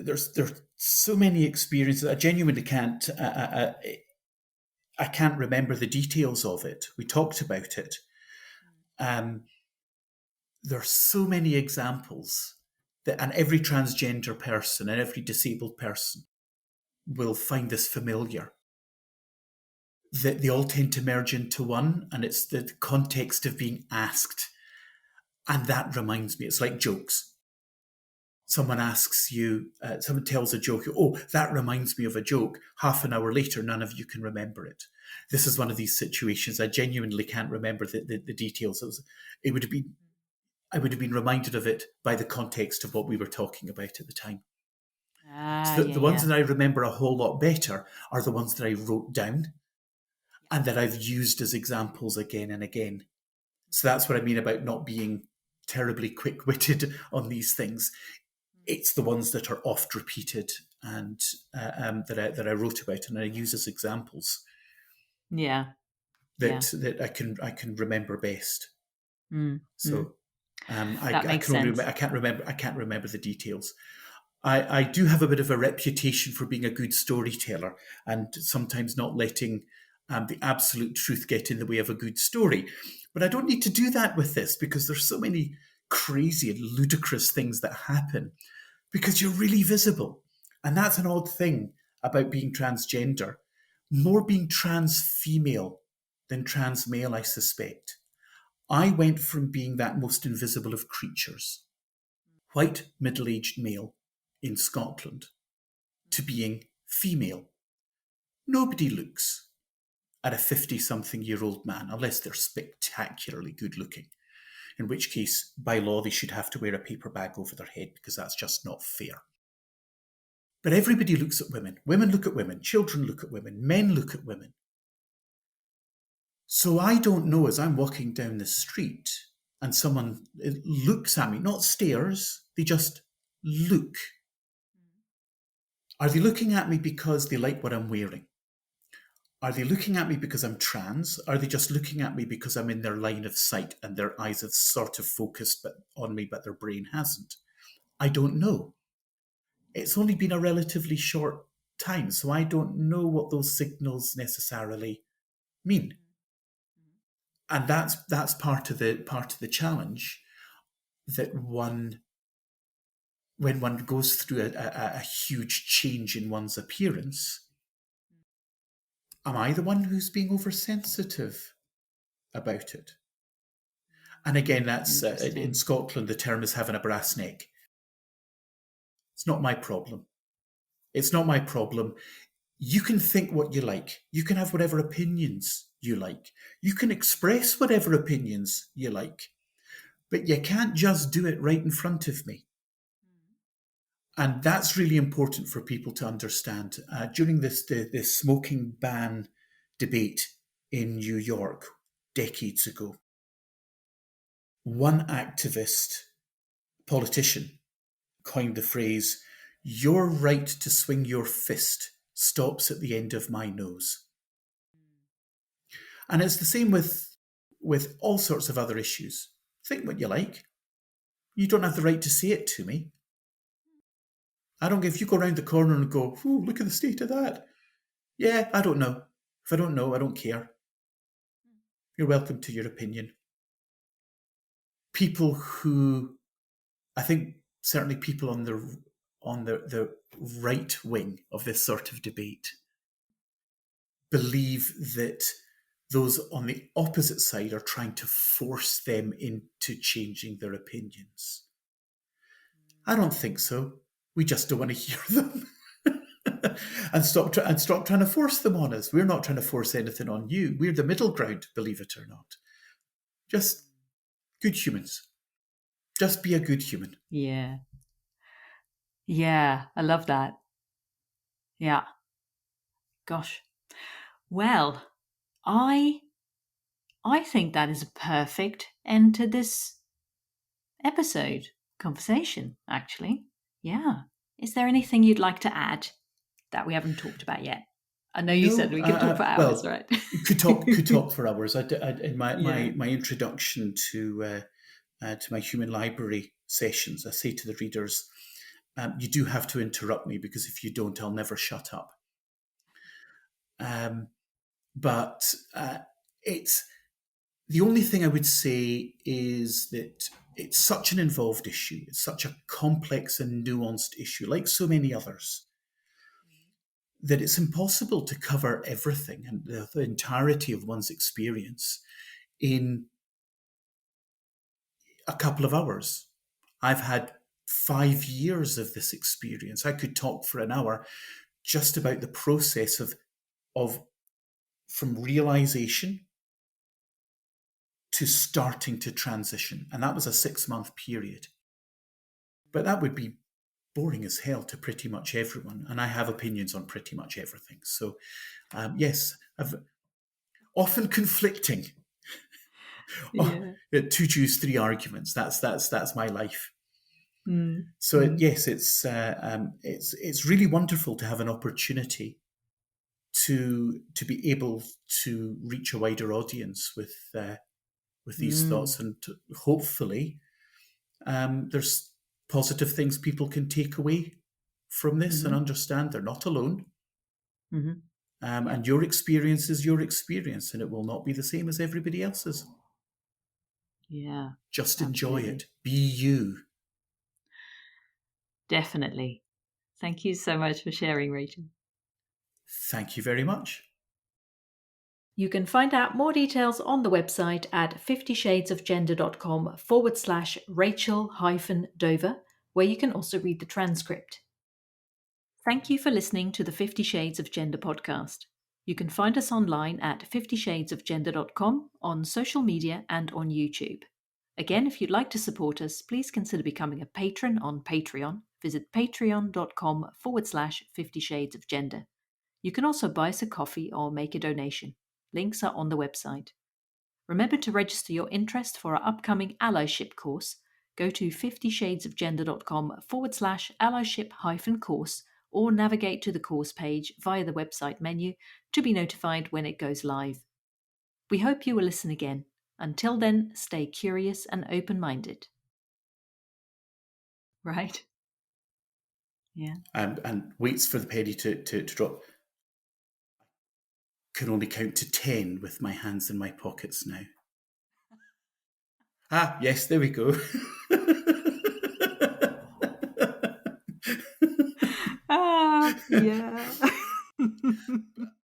[SPEAKER 1] There's so many experiences. I genuinely can't. I can't remember the details of it. We talked about it. There are so many examples that, and every transgender person and every disabled person will find this familiar. That they all tend to merge into one, and it's the context of being asked. And that reminds me, it's like jokes. Someone asks you, someone tells a joke, "Oh, that reminds me of a joke." Half an hour later, none of you can remember it. This is one of these situations. I genuinely can't remember the details. I would have been reminded of it by the context of what we were talking about at the time. So the ones that I remember a whole lot better are the ones that I wrote down and that I've used as examples again and again. So that's what I mean about not being terribly quick-witted on these things. It's the ones that are oft repeated and that I wrote about and I use as examples. That I can remember best. So I can't remember the details. I do have a bit of a reputation for being a good storyteller and sometimes not letting the absolute truth get in the way of a good story. But I don't need to do that with this because there's so many crazy and ludicrous things that happen because you're really visible. And that's an odd thing about being transgender. More being trans female than trans male, I suspect. I went from being that most invisible of creatures, white middle-aged male in Scotland, to being female. Nobody looks at a 50-something-year-old man unless they're spectacularly good looking. in which case, by law, they should have to wear a paper bag over their head because that's just not fair. But everybody looks at women. Women look at women. Children look at women. Men look at women. So I don't know, as I'm walking down the street and someone looks at me, not stares, they just look. Are they looking at me because they like what I'm wearing? Are they looking at me because I'm trans? Are they just looking at me because I'm in their line of sight and their eyes have sort of focused on me, but their brain hasn't? I don't know. It's only been a relatively short time, so I don't know what those signals necessarily mean. And that's part of the challenge, that when one goes through a huge change in one's appearance, am I the one who's being oversensitive about it? And again, that's in Scotland, the term is having a brass neck. It's not my problem. It's not my problem. You can think what you like. You can have whatever opinions you like. You can express whatever opinions you like. But you can't just do it right in front of me. And that's really important for people to understand. During this smoking ban debate in New York decades ago, one activist politician coined the phrase, "Your right to swing your fist stops at the end of my nose." And it's the same with all sorts of other issues. Think what you like. You don't have the right to say it to me. I don't care if you go around the corner and go, "Ooh, look at the state of that." Yeah, I don't know. If I don't know, I don't care. You're welcome to your opinion. People who, I think certainly people on the right wing of this sort of debate, believe that those on the opposite side are trying to force them into changing their opinions. I don't think so. We just don't want to hear them. and stop trying to force them on us. We're not trying to force anything on you. We're the middle ground, believe it or not. Just good humans. Just be a good human.
[SPEAKER 2] Yeah. Yeah, I love that. Yeah. Gosh. Well, I think that is a perfect end to this conversation, actually. Yeah. Is there anything you'd like to add that we haven't talked about yet? I know you said we could talk for hours, right?
[SPEAKER 1] could talk for hours. In my introduction to my human library sessions, I say to the readers, you do have to interrupt me, because if you don't, I'll never shut up. But it's the only thing I would say is that it's such an involved issue. It's such a complex and nuanced issue, like so many others, that it's impossible to cover everything and the entirety of one's experience in a couple of hours. I've had 5 years of this experience. I could talk for an hour just about the process of from realization to starting to transition. And that was a 6-month period. But that would be boring as hell to pretty much everyone. And I have opinions on pretty much everything. So, yes, I've often conflicting.
[SPEAKER 2] Yeah.
[SPEAKER 1] 2 Jews, 3 arguments. That's my life. So yes, it's really wonderful to have an opportunity to be able to reach a wider audience with these thoughts, and hopefully there's positive things people can take away from this and understand they're not alone. And your experience is your experience, and it will not be the same as everybody else's.
[SPEAKER 2] Yeah.
[SPEAKER 1] Just enjoy it. Be you.
[SPEAKER 2] Definitely. Thank you so much for sharing, Rachel.
[SPEAKER 1] Thank you very much.
[SPEAKER 2] You can find out more details on the website at 50shadesofgender.com/Rachel-Dover, where you can also read the transcript. Thank you for listening to the 50 Shades of Gender podcast. You can find us online at 50shadesofgender.com, on social media and on YouTube. Again, if you'd like to support us, please consider becoming a patron on Patreon. Visit patreon.com/50 Shades of Gender. You can also buy us a coffee or make a donation. Links are on the website. Remember to register your interest for our upcoming allyship course. Go to 50shadesofgender.com/allyship-course or navigate to the course page via the website menu to be notified when it goes live. We hope you will listen again. Until then, stay curious and open-minded. Right? Yeah.
[SPEAKER 1] And waits for the penny to drop. Can only count to 10 with my hands in my pockets now. Ah, yes, there we go.
[SPEAKER 2] Yeah.